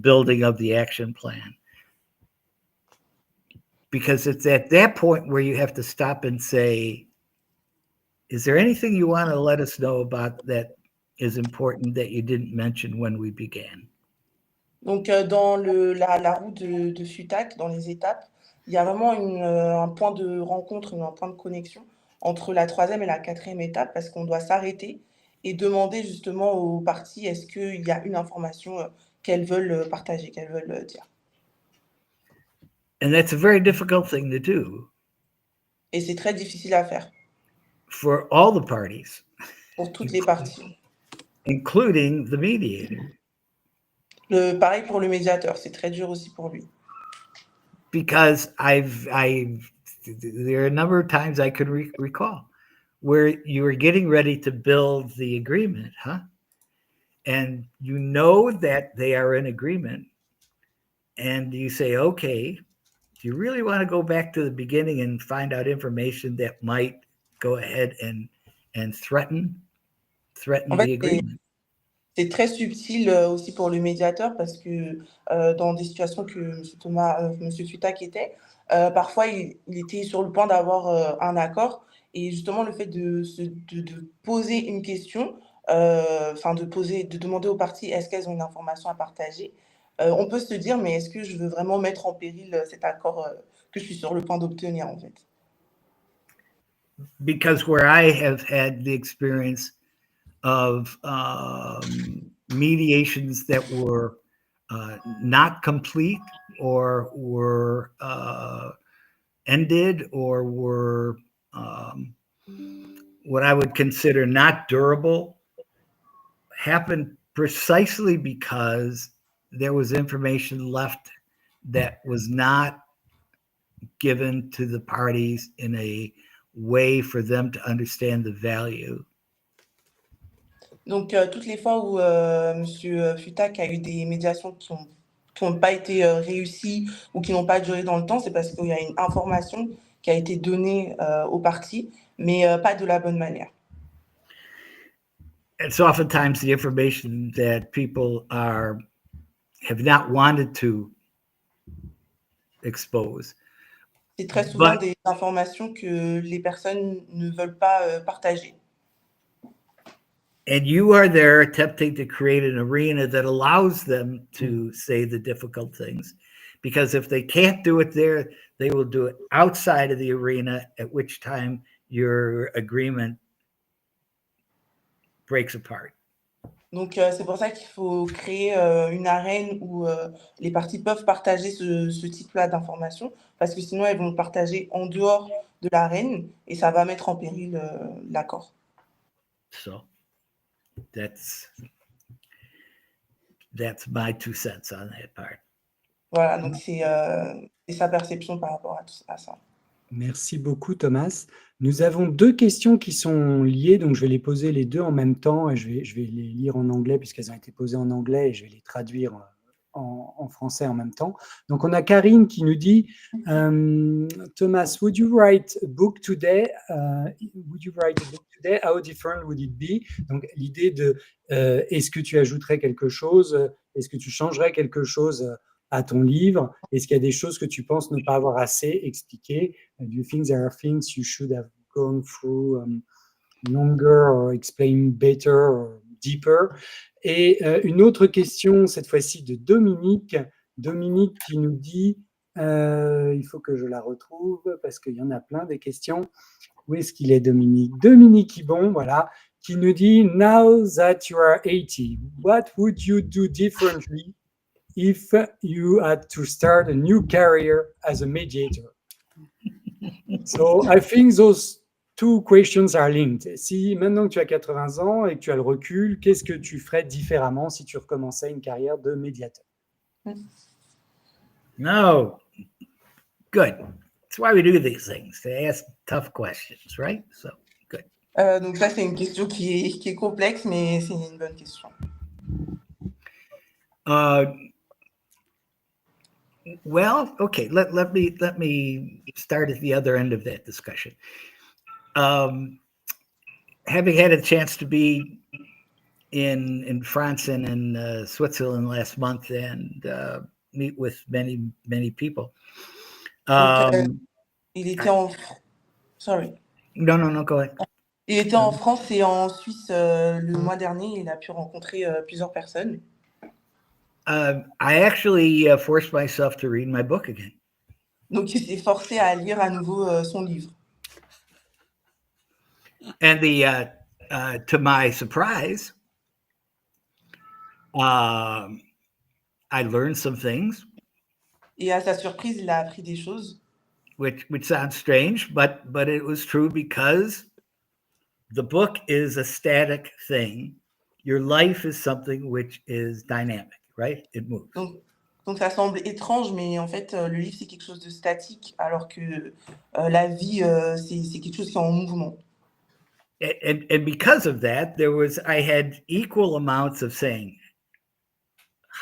building of the action plan. Because it's at that point where you have to stop and say, is there anything you want to let us know about that is important that you didn't mention when we began? Donc, dans la roue de FIUTAK, dans les étapes, il y a vraiment un point de rencontre, un point de connexion entre la troisième et la quatrième étape, parce qu'on doit s'arrêter et demander justement aux parties est-ce qu'il y a une information qu'elles veulent partager, qu'elles veulent dire. And that's a very difficult thing to do. Et c'est très difficile à faire. For all the parties. Pour toutes les parties. Including the mediator. Pareil pour le médiateur, c'est très dur aussi pour lui. Because there are a number of times I could recall where you were getting ready to build the agreement, and you know that they are in agreement, and you say, okay, do you really want to go back to the beginning and find out information that might go ahead and threaten the agreement? C'est très subtil aussi pour le médiateur parce que dans des situations que M. FIUTAK était, parfois il était sur le point d'avoir un accord et justement le fait de poser une question, de demander aux parties est-ce qu'elles ont une information à partager, on peut se dire mais est-ce que je veux vraiment mettre en péril cet accord que je suis sur le point d'obtenir en fait? Because where I have had the experience of mediations that were not complete or were ended or were what I would consider not durable happened precisely because there was information left that was not given to the parties in a way for them to understand the value. Donc, toutes les fois où M. FIUTAK a eu des médiations qui n'ont pas été réussies ou qui n'ont pas duré dans le temps, c'est parce qu'il y a une information qui a été donnée aux parties, mais pas de la bonne manière. It's oftentimes the information that people have not wanted to expose. C'est très souvent des informations que les personnes ne veulent pas partager. And you are there attempting to create an arena that allows them to say the difficult things. Because if they can't do it there, they will do it outside of the arena, at which time your agreement breaks apart. Donc, c'est pour ça qu'il faut créer une arène où les parties peuvent partager ce type-là d'informations, parce que sinon, elles vont le partager en dehors de l'arène et ça va mettre en péril l'accord. So that's my 2 cents on that part. Voilà, donc c'est sa perception par rapport à ça. Merci beaucoup, Thomas. Nous avons 2 questions qui sont liées, donc je vais les poser les 2 en même temps et je vais les lire en anglais puisqu'elles ont été posées en anglais et je vais les traduire en français en même temps. Donc, on a Karine qui nous dit Thomas, would you write a book today? How different would it be? Donc, l'idée de est-ce que tu ajouterais quelque chose? Est-ce que tu changerais quelque chose à ton livre? Est-ce qu'il y a des choses que tu penses ne pas avoir assez expliquées? Do you think there are things you should have gone through longer or explain better or deeper? Et une autre question, cette fois-ci de Dominique. Dominique qui nous dit, il faut que je la retrouve parce qu'il y en a plein des questions. Où est-ce qu'il est, Dominique? Dominique Ibon, voilà, qui nous dit, now that you are 80, what would you do differently if you had to start a new career as a mediator? So I think those two questions are linked. Si maintenant que tu as 80 ans et que tu as le recul, qu'est-ce que tu ferais différemment si tu recommençais une carrière de médiateur? No, good. That's why we do these things, to ask tough questions, right? So, good. Donc ça, c'est une question qui est complexe, mais c'est une bonne question. Well, okay. Let me start at the other end of that discussion. Having had a chance to be in France and in Switzerland last month and meet with many people. Il était en... Sorry. No, go ahead. Il était en France et en Suisse le mois dernier. Il a pu rencontrer plusieurs personnes. I actually forced myself to read my book again. Donc, il s'est forcé à lire à nouveau son livre. And to my surprise, I learned some things. Et à sa surprise, il a appris des choses. Which sounds strange, but it was true because the book is a static thing. Your life is something which is dynamic, right? It moves. Donc ça semble étrange, mais en fait, le livre, c'est quelque chose de statique, alors que la vie, c'est quelque chose qui est en mouvement. And because of that, I had equal amounts of saying,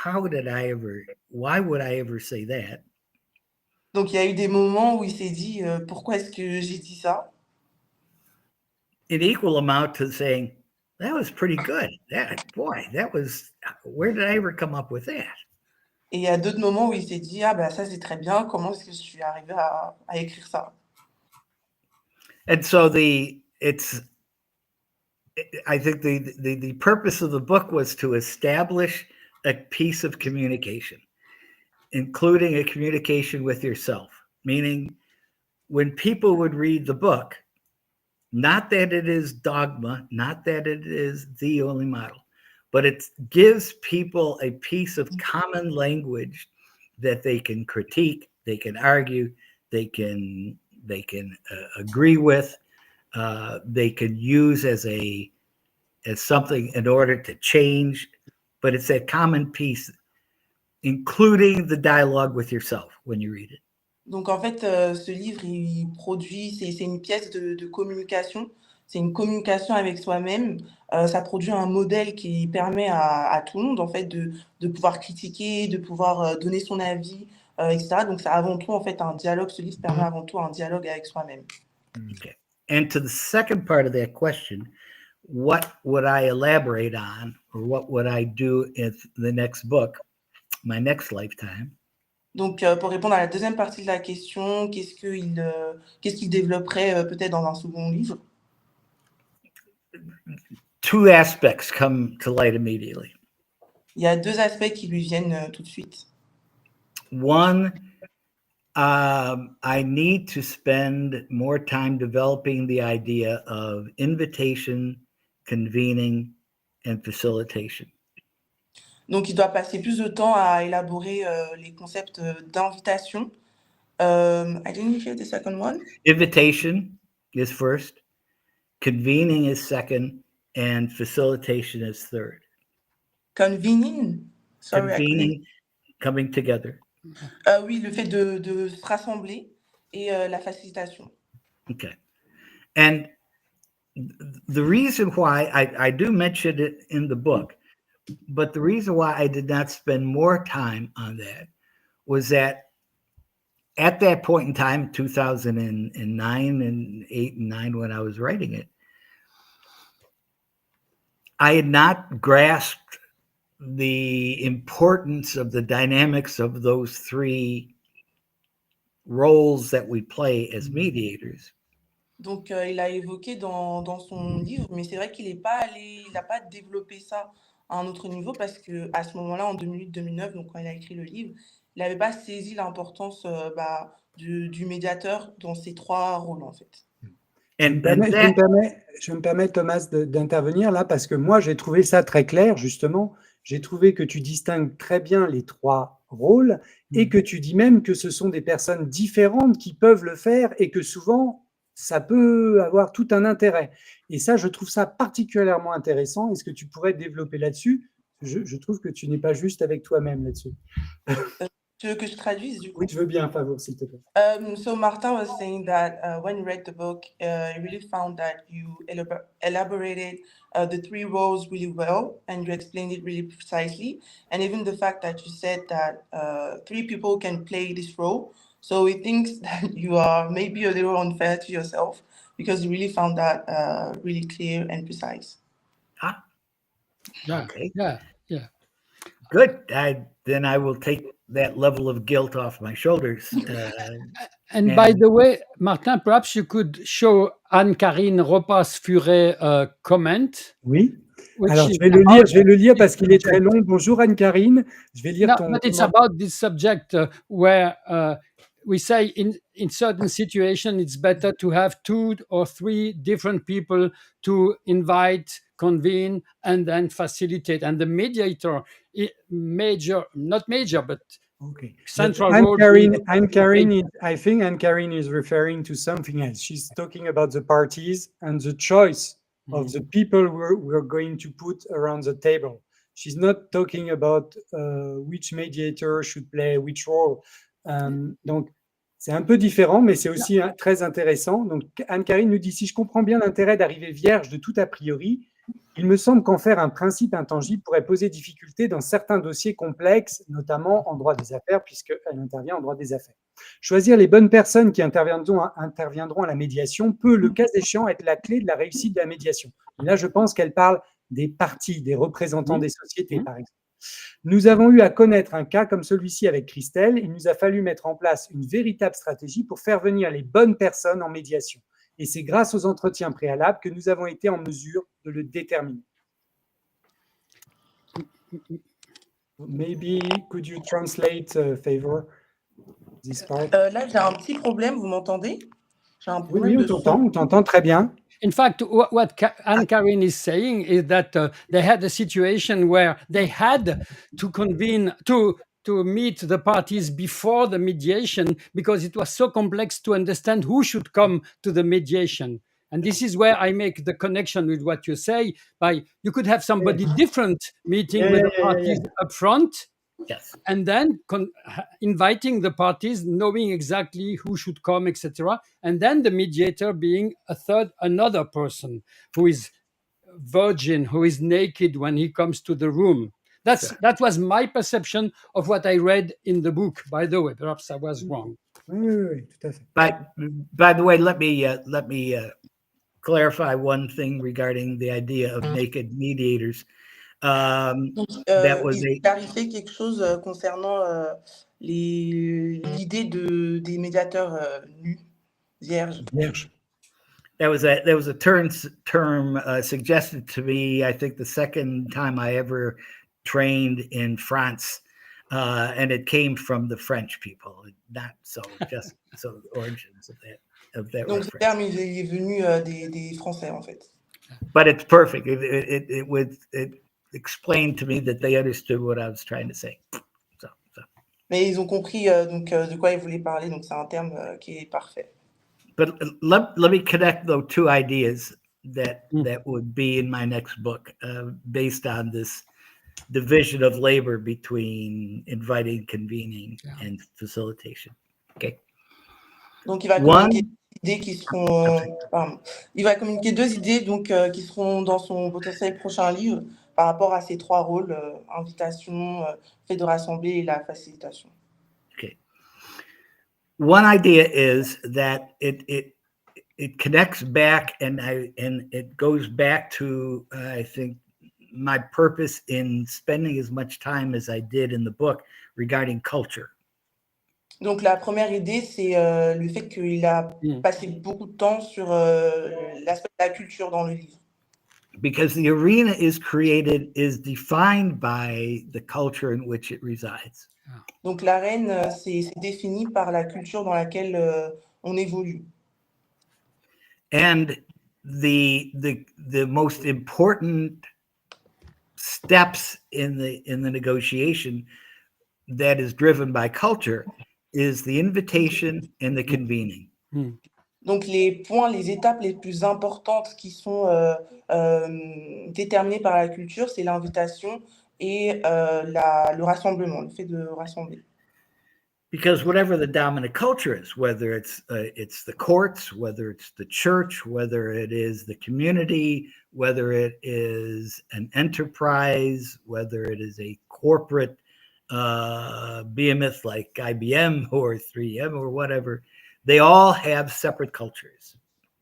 why would I ever say that? Donc, il y a eu des moments où il s'est dit, pourquoi est-ce que j'ai dit ça? An equal amount to saying, that was pretty good. Where did I ever come up with that? Et il y a d'autres moments où il s'est dit, ah bah ça c'est très bien, comment est-ce que je suis arrivé à écrire ça? And so I think the purpose of the book was to establish a piece of communication, including a communication with yourself, meaning when people would read the book, not that it is dogma, not that it is the only model, but it gives people a piece of common language that they can critique, they can argue, they can agree with, they can use as something in order to change, but it's a common piece, including the dialogue with yourself when you read it. Donc en fait, ce livre, il produit, c'est une pièce de communication, c'est une communication avec soi-même. Ça produit un modèle qui permet à tout le monde en fait de pouvoir critiquer, de pouvoir donner son avis, etc. Donc c'est avant tout en fait un dialogue. Ce livre permet avant tout un dialogue avec soi-même. Okay. And to the second part of that question, what would I elaborate on, or what would I do in the next book, my next lifetime? Donc, pour répondre à la deuxième partie de la question, qu'est-ce qu'il développerait peut-être dans un second livre? Two aspects come to light immediately. Il y a deux aspects qui lui viennent tout de suite. One, I need to spend more time developing the idea of invitation, convening, and facilitation. Donc, il doit passer plus de temps à élaborer les concepts d'invitation. I didn't hear the second one. Invitation is first, convening is second, and facilitation is third. Convening? Sorry, Convening, coming together. Oui, le fait de se rassembler et la facilitation. Okay. And the reason why I do mention it in the book, But the reason why I did not spend more time on that was that at that point in time, 2009 and 8 and 9, when I was writing it, I had not grasped the importance of the dynamics of those three roles that we play as mediators. Donc, il a évoqué dans son livre, mais c'est vrai qu'il n'est pas allé, il n'a pas développé ça à un autre niveau parce qu'à ce moment-là, en 2008-2009, donc quand il a écrit le livre, il n'avait pas saisi l'importance du médiateur dans ces trois rôles, en fait. Je me permets, Thomas, d'intervenir là parce que moi, j'ai trouvé ça très clair, justement. J'ai trouvé que tu distingues très bien les trois rôles et que tu dis même que ce sont des personnes différentes qui peuvent le faire et que souvent, ça peut avoir tout un intérêt. Et ça, je trouve ça particulièrement intéressant. Est-ce que tu pourrais développer là-dessus? Je trouve que tu n'es pas juste avec toi-même là-dessus. Tu veux que je traduise du coup? Oui, je veux bien, Favour, s'il te plaît. So Martin was saying that when you read the book, he really found that you elaborated the three roles really well, and you explained it really precisely. And even the fact that you said that three people can play this role. So he thinks that you are maybe a little unfair to yourself because you really found that really clear and precise. Ah, Yeah, okay. yeah. Good. Then I will take that level of guilt off my shoulders. And by the way, Martin, perhaps you could show Anne-Carine Ropas-Furet comment. Oui. which Alors, is je vais le lire parce qu'il est très long. Bonjour Anne-Carine. Je vais lire No, ton but it's commentaire. about this subject where we say in certain situations it's better to have 2 or 3 different people to invite, convene, and then facilitate. And the mediator, not major, but Okay. central role. Anne-Carine, I think Anne-Carine is referring to something else. She's talking about the parties and the choice of the people we're going to put around the table. She's not talking about which mediator should play which role. Donc, c'est un peu différent, mais c'est aussi très intéressant. Donc, Anne-Carine nous dit, si je comprends bien l'intérêt d'arriver vierge de tout a priori, il me semble qu'en faire un principe intangible pourrait poser difficulté dans certains dossiers complexes, notamment en droit des affaires, puisqu'elle intervient en droit des affaires. Choisir les bonnes personnes qui interviendront à la médiation peut, le cas échéant, être la clé de la réussite de la médiation. Et là, je pense qu'elle parle des parties, des représentants des sociétés, par exemple. Nous avons eu à connaître un cas comme celui-ci avec Christelle. Il nous a fallu mettre en place une véritable stratégie pour faire venir les bonnes personnes en médiation. Et c'est grâce aux entretiens préalables que nous avons été en mesure de le déterminer. Maybe could you translate, Favour, this part? Là, j'ai un petit problème, vous m'entendez? J'ai un problème Oui, on t'entend très bien. In fact, what Anne-Carine is saying is that they had a situation where they had to convene, to meet the parties before the mediation because it was so complex to understand who should come to the mediation. And this is where I make the connection with what you say. You could have somebody different meeting with the parties up front, Yes. and then inviting the parties, knowing exactly who should come, etc. And then the mediator being another person who is virgin, who is naked when he comes to the room. That was my perception of what I read in the book. By the way, perhaps I was wrong. Oui, tout à fait. By the way, let me clarify one thing regarding the idea of naked mediators. Donc, il clarifiait quelque chose concernant l'idée des médiateurs nus, vierges. That was a term suggested to me, I think, the second time I ever trained in France, and it came from the French people, not so just so the origins of that. Donc, ce terme, il est venu des Français, en fait. But it's perfect. It explained to me that they understood what I was trying to say. So. Mais ils ont compris de quoi il voulait parler, donc c'est un terme qui est parfait. But let me connect those two ideas that would be in my next book, based on this division of labor between inviting, convening, and facilitation. Okay. Donc il va communiquer idées qui seront, il va communiquer 2 idées donc qui seront dans son potentiel prochain livre. par rapport à ces trois rôles, invitation, fait de rassembler et la facilitation. Okay. One idea is that it connects back and it goes back to I think my purpose in spending as much time as I did in the book regarding culture. Donc la première idée, c'est le fait qu'il a passé beaucoup de temps sur l'aspect de la culture dans le livre. Because the arena is defined by the culture in which it resides. Donc l'arène, c'est défini par la culture dans laquelle on évolue. And the most important steps in the negotiation that is driven by culture is the invitation and the convening. Donc les points, les étapes les plus importantes qui sont déterminées par la culture, c'est l'invitation et le rassemblement, le fait de rassembler. Because whatever the dominant culture is, whether it's the courts, whether it's the church, whether it is the community, whether it is an enterprise, whether it is a corporate behemoth like IBM or 3M or whatever, they all have separate cultures.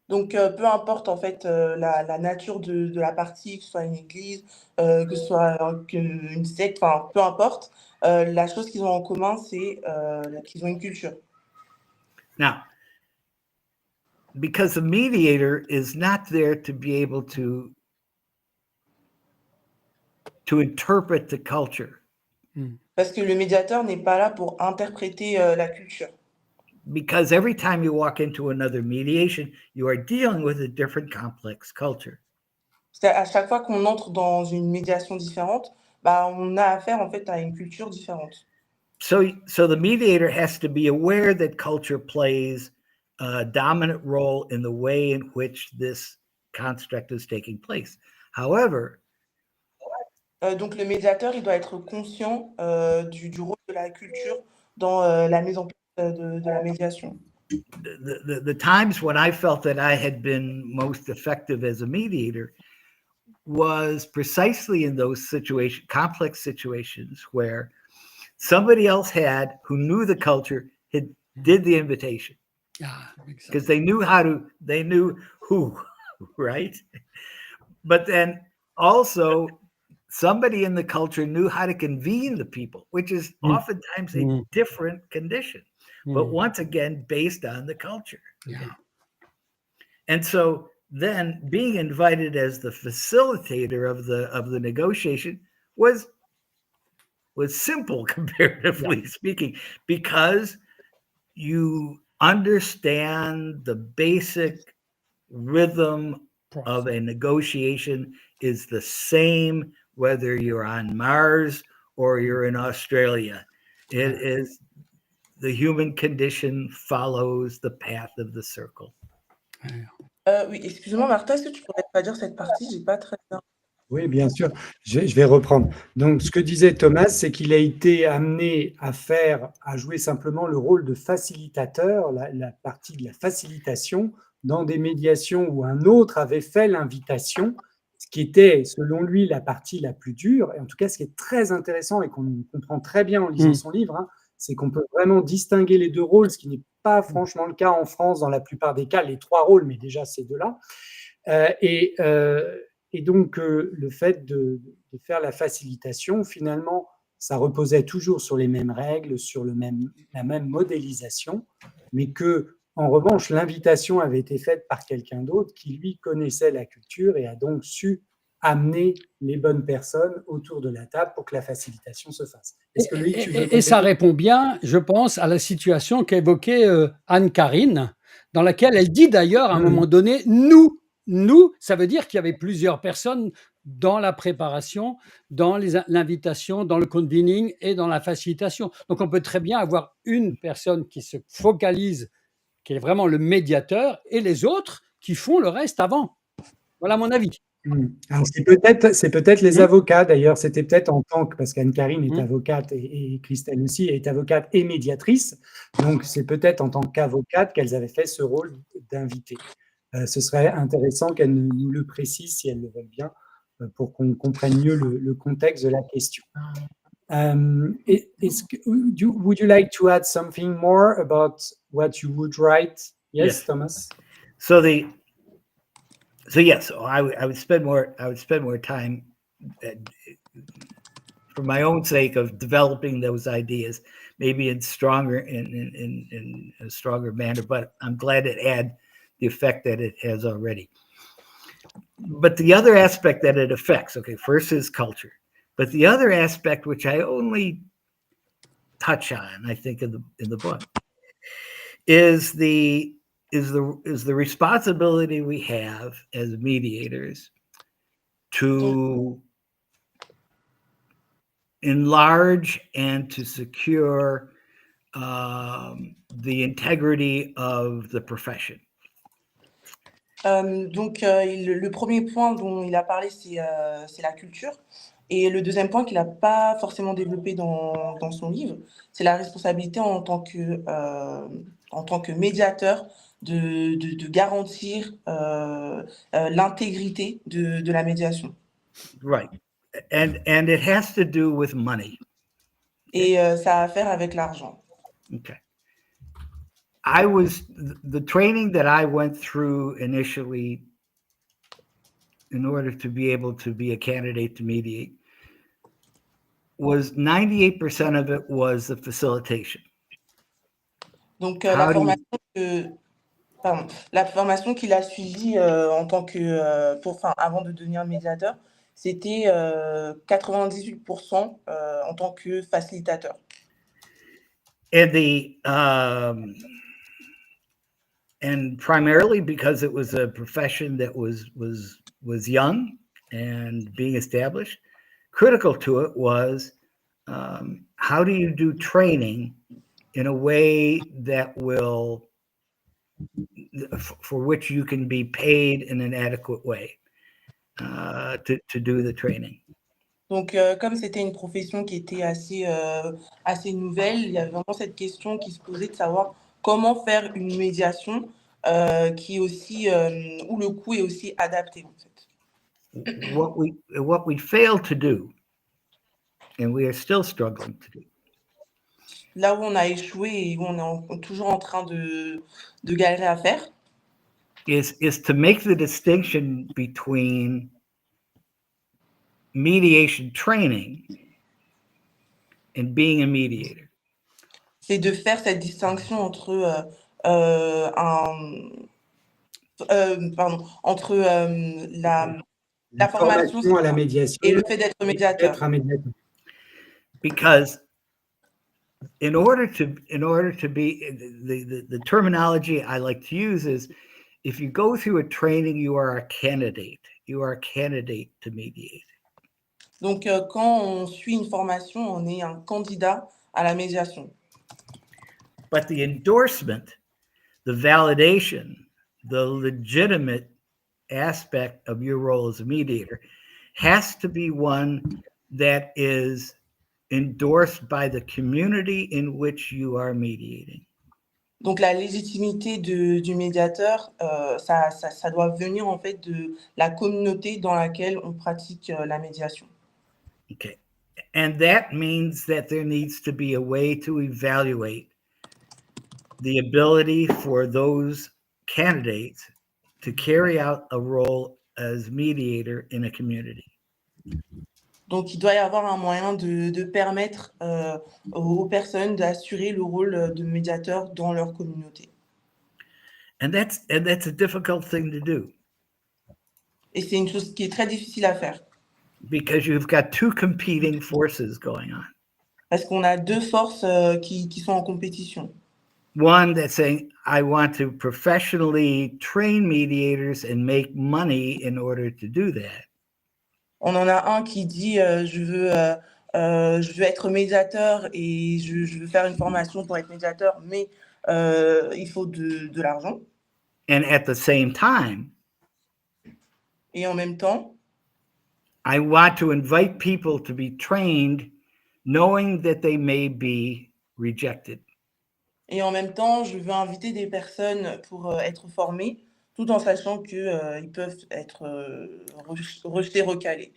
Donc, peu importe en fait la nature de la partie, que ce soit une église, que ce soit une secte, enfin peu importe, la chose qu'ils ont en commun, c'est qu'ils ont une culture. Now, because the mediator is not there to be able to interpret the culture. Parce que le médiateur n'est pas là pour interpréter la culture. Because every time you walk into another mediation, you are dealing with a different complex culture. À chaque fois qu'on entre dans une médiation différente, bah, on a affaire en fait à une culture différente. So the mediator has to be aware that culture plays a dominant role in the way in which this construct is taking place. However, donc le médiateur, il doit être conscient du rôle de la culture dans la mise en place de la médiation. The times when I felt that I had been most effective as a mediator was precisely in those complex situations where somebody else who knew the culture, did the invitation. Because they knew who, right? But then also somebody in the culture knew how to convene the people, which is oftentimes a different condition, but once again, based on the culture. Yeah. And so then being invited as the facilitator of the negotiation was simple, comparatively speaking, because you understand the basic rhythm of a negotiation is the same whether you're on Mars or you're in Australia. It is the human condition follows the path of the circle. Oui, excuse-moi Martha, est-ce que tu pourrais pas dire cette partie? J'ai pas très bien. Oui, bien sûr. Je vais reprendre. Donc, ce que disait Thomas, c'est qu'il a été amené à jouer simplement le rôle de facilitateur, la partie de la facilitation, dans des médiations où un autre avait fait l'invitation, ce qui était, selon lui, la partie la plus dure. Et en tout cas, ce qui est très intéressant et qu'on comprend très bien en lisant son livre, c'est qu'on peut vraiment distinguer les deux rôles, ce qui n'est pas franchement le cas en France dans la plupart des cas, les trois rôles, mais déjà ces deux-là. Et donc, le fait de faire la facilitation, finalement, ça reposait toujours sur les mêmes règles, sur la même modélisation, mais que, en revanche, l'invitation avait été faite par quelqu'un d'autre qui, lui, connaissait la culture et a donc su amener les bonnes personnes autour de la table pour que la facilitation se fasse. Est-ce que Loïc, tu veux et ça répond bien, je pense, à la situation qu'évoquait Anne-Karine, dans laquelle elle dit d'ailleurs, à un moment donné, nous, ça veut dire qu'il y avait plusieurs personnes dans la préparation, dans l'invitation, dans le convening et dans la facilitation. Donc, on peut très bien avoir une personne qui se focalise, qui est vraiment le médiateur, et les autres qui font le reste avant. Voilà mon avis. Alors, c'est peut-être les avocats, d'ailleurs, c'était peut-être en tant que, parce qu'Anne-Karine est avocate et Christelle aussi est avocate et médiatrice, donc c'est peut-être en tant qu'avocate qu'elles avaient fait ce rôle d'invité. Ce serait intéressant qu'elles nous le précisent si elles le veulent bien pour qu'on comprenne mieux le contexte de la question. Would you like to add something more about what you would write? Yes, Thomas. So yes, I would spend more time for my own sake of developing those ideas, maybe in a stronger manner. But I'm glad it had the effect that it has already. But the other aspect that it affects, okay, first is culture, but the other aspect, which I only touch on, I think in the book, is the responsibility we have as mediators to enlarge and to secure the integrity of the profession. Donc, le premier point dont il a parlé, c'est la culture. Et le deuxième point qu'il n'a pas forcément développé dans son livre, c'est la responsabilité en tant que médiateur de garantir l'intégrité de la médiation. Right. And it has to do with money. Et ça a à faire avec l'argent. Okay. The training that I went through initially in order to be able to be a candidate to mediate was 98% of it was the facilitation. Donc, la formation qu'il a suivie en tant que, avant de devenir médiateur, c'était 98% en tant que facilitateur. And primarily because it was a profession that was young and being established. Critical to it was how do you do training in a way that for which you can be paid in an adequate way to do the training. Donc, comme c'était une profession qui était assez nouvelle, il y avait vraiment cette question qui se posait de savoir comment faire une médiation qui est aussi, où le coût est aussi adapté, en fait. What we failed to do, and we are still struggling to do. Là où on a échoué et où on est toujours en train de galérer à faire, is to make the distinction between mediation training and being a mediator. C'est de faire cette distinction entre la formation à la médiation et le fait d'être médiateur. Because in order to be the terminology I like to use is if you go through a training, you are a candidate. You are a candidate to mediate. Donc, quand on suit une formation, on est un candidat à la médiation. But the endorsement, the validation, the legitimate aspect of your role as a mediator has to be one that is endorsed by the community in which you are mediating. Donc, la légitimité du médiateur, ça doit venir en fait de la communauté dans laquelle on pratique la médiation. Okay. And that means that there needs to be a way to evaluate the ability for those candidates to carry out a role as mediator in a community. Donc, il doit y avoir un moyen de permettre aux personnes d'assurer le rôle de médiateur dans leur communauté. And that's a difficult thing to do. Et c'est une chose qui est très difficile à faire. Because you've got two competing forces going on. Parce qu'on a deux forces qui sont en compétition. One that's saying, I want to professionally train mediators and make money in order to do that. On en a un qui dit je veux être médiateur et je veux faire une formation pour être médiateur, mais il faut de l'argent. And at the same time, et en même temps, I want to invite people to be trained knowing that they may be rejected. Et en même temps, je veux inviter des personnes pour être formées, tout en sachant qu'ils peuvent être rejetés, recalés.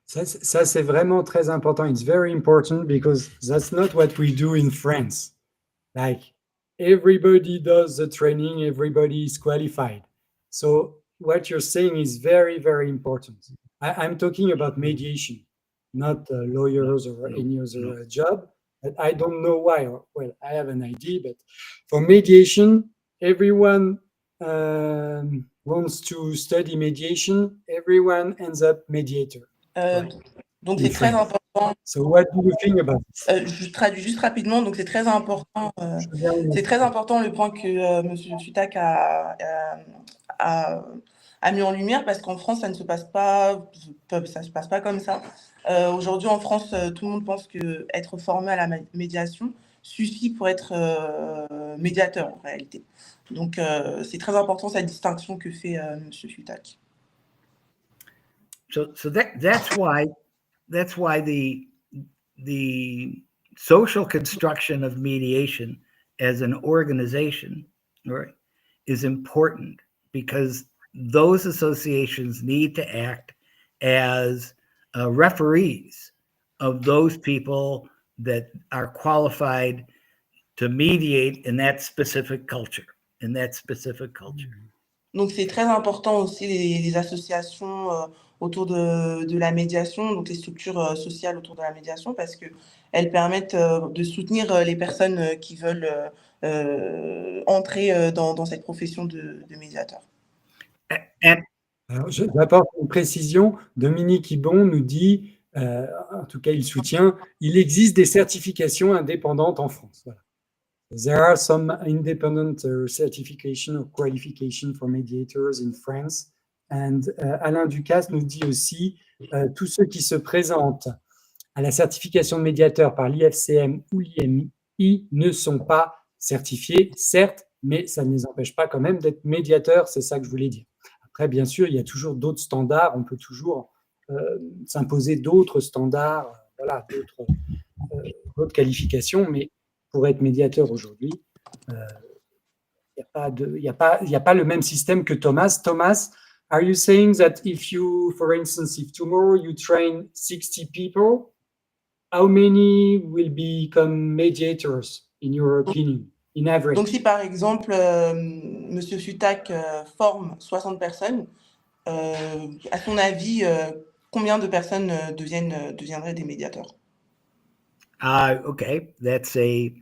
Ça, c'est vraiment très important. It's very important because that's not what we do in France. Like, everybody does the training, everybody is qualified. So what you're saying is very, very important. I'm talking about mediation, not lawyers or any other job. But I don't know why. Well, I have an idea, but for mediation, everyone wants to study mediation. Everyone ends up mediator. Donc c'est très important. So what do you think about this? Je traduis juste rapidement. Donc c'est très important. C'est très important le point que Monsieur FIUTAK a mis en lumière, parce qu'en France ça ne se passe pas, comme ça. Aujourd'hui en France, tout le monde pense que être formé à la médiation suffit pour être médiateur en réalité. Donc c'est très important cette distinction que fait Monsieur FIUTAK. So that's why the social construction of mediation as an organization, right, is important, because those associations need to act as referees of those people that are qualified to mediate in that specific culture. Donc c'est très important aussi les associations autour de la médiation, donc les structures sociales autour de la médiation, parce qu'elles permettent de soutenir les personnes qui veulent entrer dans cette profession de médiateur. Alors, j'apporte une précision. Dominique Ibon nous dit, en tout cas il soutient, il existe des certifications indépendantes en France. Voilà. There are some independent certification or qualification for mediators in France. And Alain Ducasse nous dit aussi, tous ceux qui se présentent à la certification de médiateur par l'IFCM ou l'IMI ne sont pas certifiés, certes, mais ça ne les empêche pas quand même d'être médiateurs, c'est ça que je voulais dire. Après, bien sûr, il y a toujours d'autres standards, on peut toujours s'imposer d'autres standards, voilà, d'autres qualifications, mais pour être médiateur aujourd'hui, il n'y a pas le même système que Thomas. Thomas, are you saying that if you, for instance, if tomorrow you train 60 people, how many will become mediators, in your opinion, in average? Donc si par exemple, Monsieur FIUTAK forme 60 personnes, à son avis, combien de personnes deviendraient des médiateurs? Okay, that's the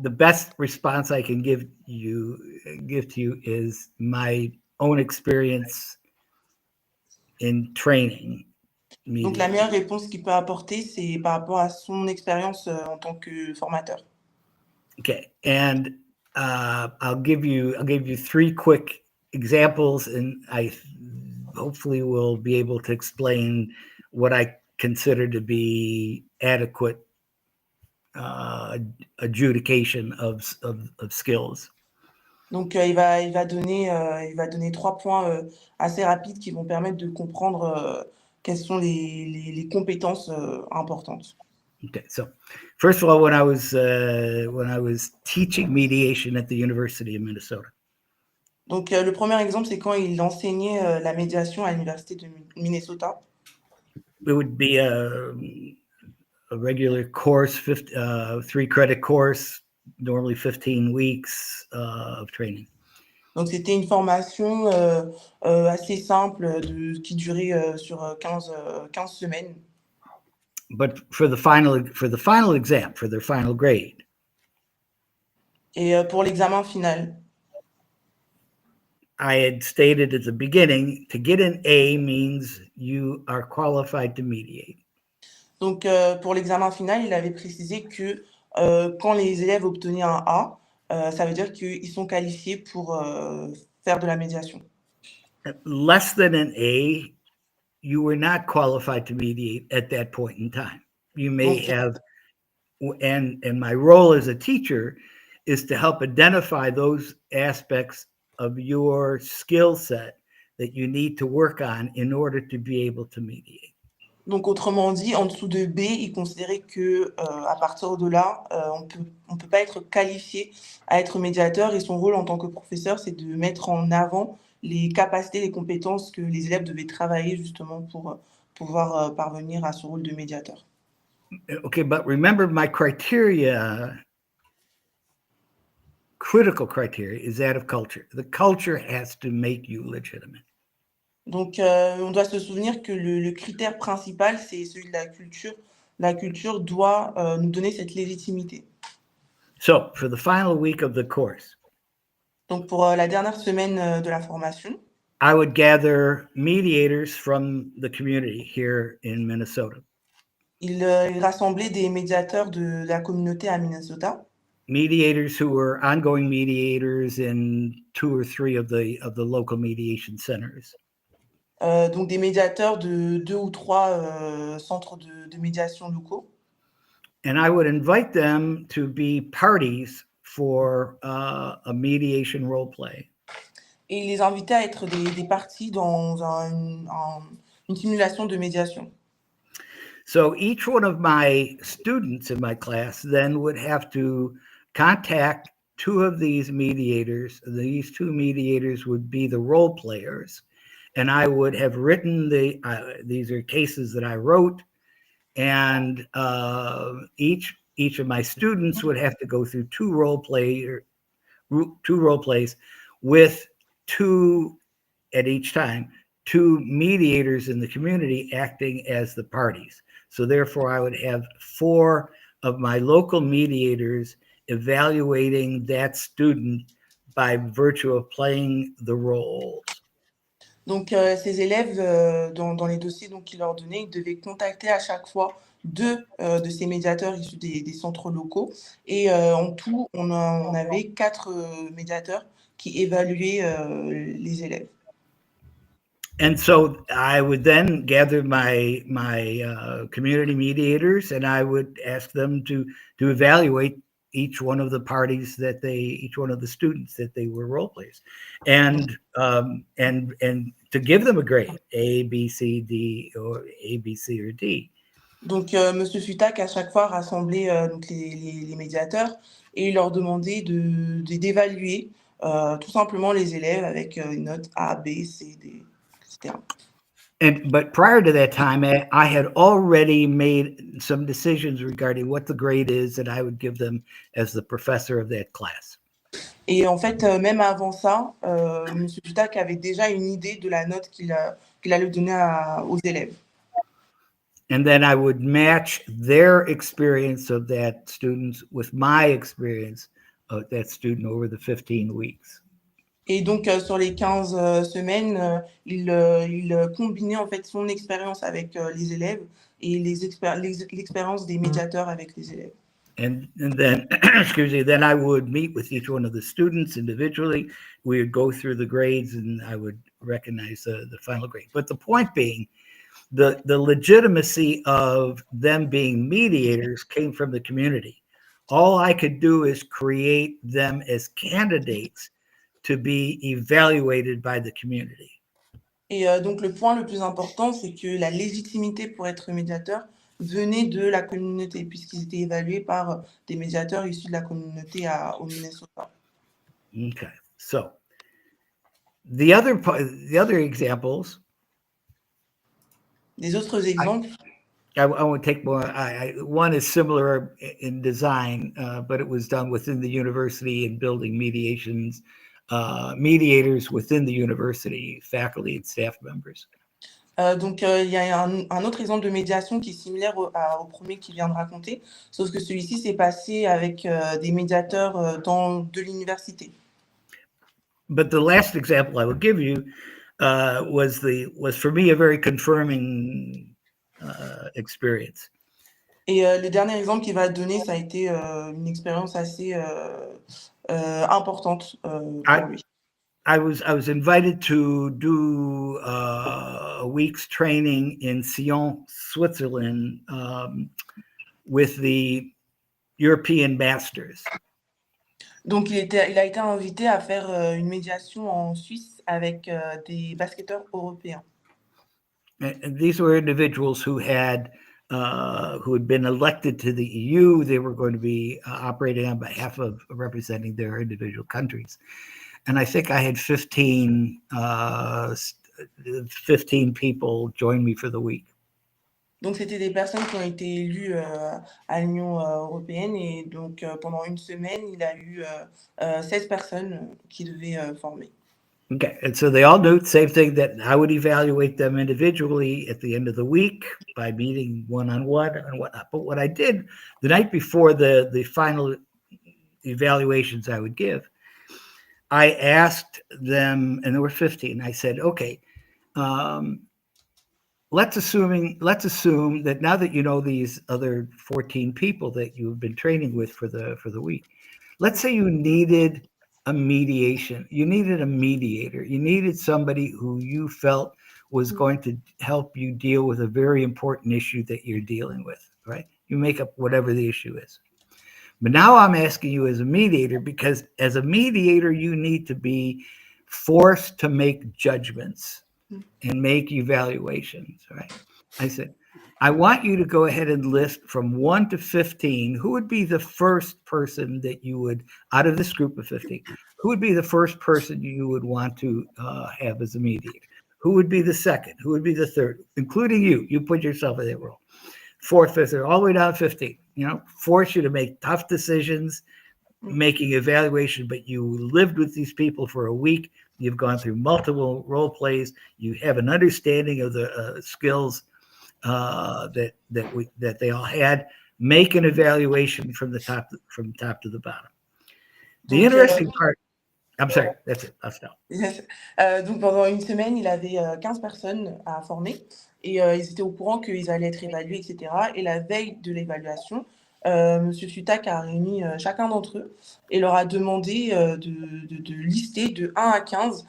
best response I can give to you is my own experience in training. Donc la meilleure réponse qu'il peut apporter, c'est par rapport à son expérience en tant que formateur. Okay, and I'll give you 3 quick examples, and I hopefully will be able to explain what I consider to be adequate adjudication of skills. Donc il va donner 3 points assez rapides qui vont permettre de comprendre quelles sont les compétences importantes. Okay, so first of all, when I was teaching mediation at the University of Minnesota. Donc le premier exemple, c'est quand il enseignait la médiation à l'université de Minnesota. It would be a regular course, 3-credit course, normally 15 weeks of training. Donc c'était une formation assez simple qui durait sur 15 semaines. But for the final exam, for their final grade. Et pour l'examen final. I had stated at the beginning, to get an A means you are qualified to mediate. Donc pour l'examen final, il avait précisé que quand les élèves obtenaient un A, ça veut dire qu'ils sont qualifiés pour faire de la médiation. Less than an A, you were not qualified to mediate at that point in time. You may have, and my role as a teacher is to help identify those aspects of your skill set that you need to work on in order to be able to mediate. Donc, autrement dit, en dessous de B, il considérait que à partir de là, on peut pas être qualifié à être médiateur et son rôle en tant que professeur, c'est de mettre en avant les capacités, les compétences que les élèves devaient travailler justement pour pouvoir parvenir à ce rôle de médiateur. Okay, but remember my criteria, critical criteria, is that of culture. The culture has to make you legitimate. Donc, on doit se souvenir que le critère principal, c'est celui de la culture. La culture doit nous donner cette légitimité. So for the final week of the course, Donc, pour la dernière semaine de la formation, I would gather mediators from the community here in Minnesota. il rassemblait des médiateurs de la communauté à Minnesota, Mediators who were ongoing mediators in 2 or 3 of the local mediation centers. donc des médiateurs de 2 ou 3 centres de médiation locaux. And I would invite them to be parties for a mediation role play. Et il les invitait à être des parties dans une simulation de médiation. So each one of my students in my class then would have to contact 2 of these mediators. These 2 mediators would be the role players. And I would have written these are cases that I wrote. And each of my students would have to go through 2 role plays with 2 at each time, 2 mediators in the community acting as the parties. So therefore, I would have 4 of my local mediators evaluating that student by virtue of playing the roles. Donc, ces élèves, dans les dossiers qu'ils leur donnaient, ils devaient contacter à chaque fois 2 de ces médiateurs issus des centres locaux. Et en tout, on avait 4 médiateurs qui évaluaient les élèves. And so I would then gather my community mediators, and I would ask them to evaluate each one of the parties each one of the students that they were role players, and to give them a grade, A, B, C, D, or A, B, C, or D. Donc, Monsieur FIUTAK, à chaque fois, rassemblait donc les médiateurs et il leur demandait d'évaluer tout simplement les élèves avec une note A, B, C, D, etc. But prior to that time, I had already made some decisions regarding what the grade is that I would give them as the professor of that class. Et en fait, même avant ça, Monsieur FIUTAK avait déjà une idée de la note qu'il allait donner aux élèves. And then I would match their experience of that student with my experience of that student over the 15 weeks. Et donc, sur les 15 semaines, il combinait en fait son expérience avec les élèves et l'expérience des médiateurs avec les élèves. And then, excuse me, then I would meet with each one of the students individually. We would go through the grades and I would recognize the final grade. But the point being, the legitimacy of them being mediators came from the community. All I could do is create them as candidates to be evaluated by the community. Et donc, le point le plus important, c'est que la légitimité pour être médiateur venait de la communauté, puisqu'ils étaient évalués par des médiateurs issus de la communauté au Minnesota. Okay, so the other examples. Les autres exemples. I won't take more. One is similar in design, but it was done within the university and building mediations, mediators within the university, faculty and staff members. Donc, il y a un autre exemple de médiation qui est similaire au premier qu'il vient de raconter, sauf que celui-ci s'est passé avec des médiateurs de l'université. But the last example I will give you was for me a very confirming experience. Et le dernier exemple qu'il va donner, ça a été une expérience assez importante pour lui. I was invited to do a week's training in Sion, Switzerland, with the European masters. Donc, il a été invité à faire une médiation en Suisse avec des basketteurs européens. And these were individuals who had been elected to the EU. They were going to be operating on behalf of representing their individual countries. And I think I had 15 people join me for the week. Donc, c'était des personnes qui ont été élues à l'Union européenne. Et donc, pendant une semaine, il a eu 16 personnes qui devaient former. Okay, and so they all knew the same thing, that I would evaluate them individually at the end of the week by meeting one-on-one and whatnot. But what I did the night before the final evaluations I would give, I asked them, and there were 15. I said, okay, let's assume that now that you know these other 14 people that you've been training with for the week, let's say you needed a mediation. You needed a mediator. You needed somebody who you felt was going to help you deal with a very important issue that you're dealing with, right? You make up whatever the issue is. But now I'm asking you as a mediator, because as a mediator, you need to be forced to make judgments and make evaluations, right? I said, I want you to go ahead and list from 1 to 15, who would be the first person that you would, out of this group of 15, who would be the first person you would want to have as a mediator? Who would be the second? Who would be the third? Including you. You put yourself in that role. Fourth, fifth, all the way down to 15. You know, force you to make tough decisions, making evaluation, but you lived with these people for a week. You've gone through multiple role plays. You have an understanding of the skills that they all had. Make an evaluation from top to the bottom. The interesting part, I'm sorry, that's it. I'll stop. Yes. Donc, pendant une semaine, il avait 15 personnes à former et ils étaient au courant qu'ils allaient être évalués, etc. Et la veille de l'évaluation, M. FIUTAK a réuni chacun d'entre eux et leur a demandé de lister de 1 à 15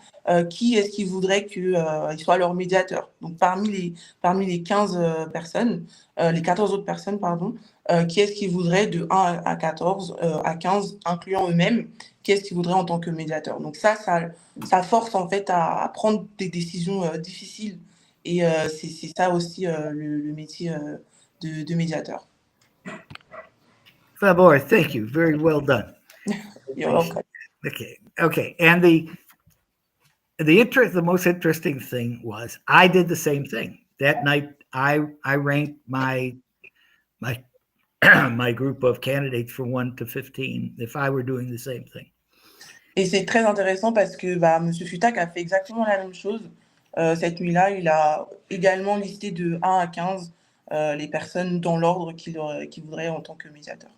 qui est-ce qu'ils voudraient qu'il soit leur médiateur. Donc, parmi les 15 personnes, les 14 autres personnes, pardon, qui est-ce qu'ils voudraient de 1 à 14, à 15, incluant eux-mêmes, qui est-ce qu'ils voudraient en tant que médiateur. Donc, ça force en fait à prendre des décisions difficiles. Et c'est ça aussi le métier de médiateur. Favour, thank you. Very well done. You're welcome. Okay. And the most interesting thing was I did the same thing. That night, I ranked my my group of candidates from 1 to 15 if I were doing the same thing. Et c'est très intéressant parce que M. FIUTAK a fait exactement la même chose. Cette nuit-là, il a également listé de 1 à 15 les personnes dans l'ordre qu'il voudrait en tant que médiateur.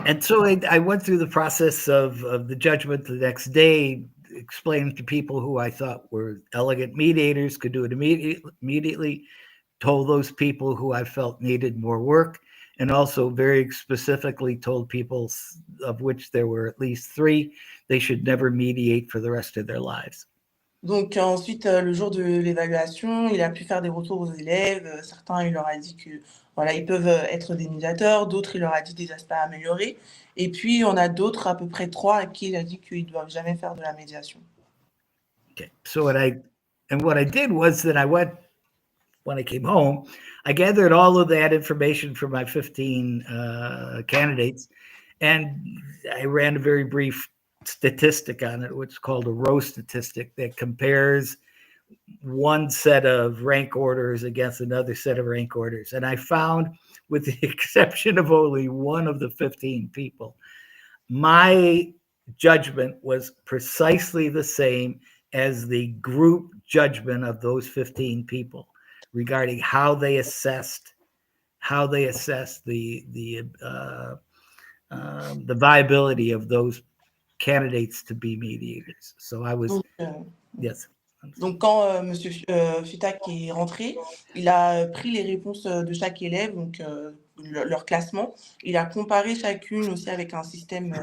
And so I went through the process of the judgment the next day, explaining to people who I thought were elegant mediators, could do it immediately, told those people who I felt needed more work, and also very specifically told people, of which there were at least 3, they should never mediate for the rest of their lives. Donc ensuite, le jour de l'évaluation, il a pu faire des retours aux élèves. Certains, il leur a dit que voilà, ils peuvent être des médiateurs, d'autres, il leur a dit des aspects à améliorer. Et puis, on a d'autres, à peu près 3, à qui il a dit qu'ils ne doivent jamais faire de la médiation. Okay. So what I did was that when I came home, I gathered all of that information from my 15 candidates, and I ran a very brief statistic on it, what's called a row statistic, that compares one set of rank orders against another set of rank orders. And I found, with the exception of only one of the 15 people, my judgment was precisely the same as the group judgment of those 15 people regarding how they assessed the viability of those candidates to be mediators. So I was, yes. Donc, quand M. FIUTAK est rentré, il a pris les réponses de chaque élève, donc leur classement. Il a comparé chacune aussi avec un système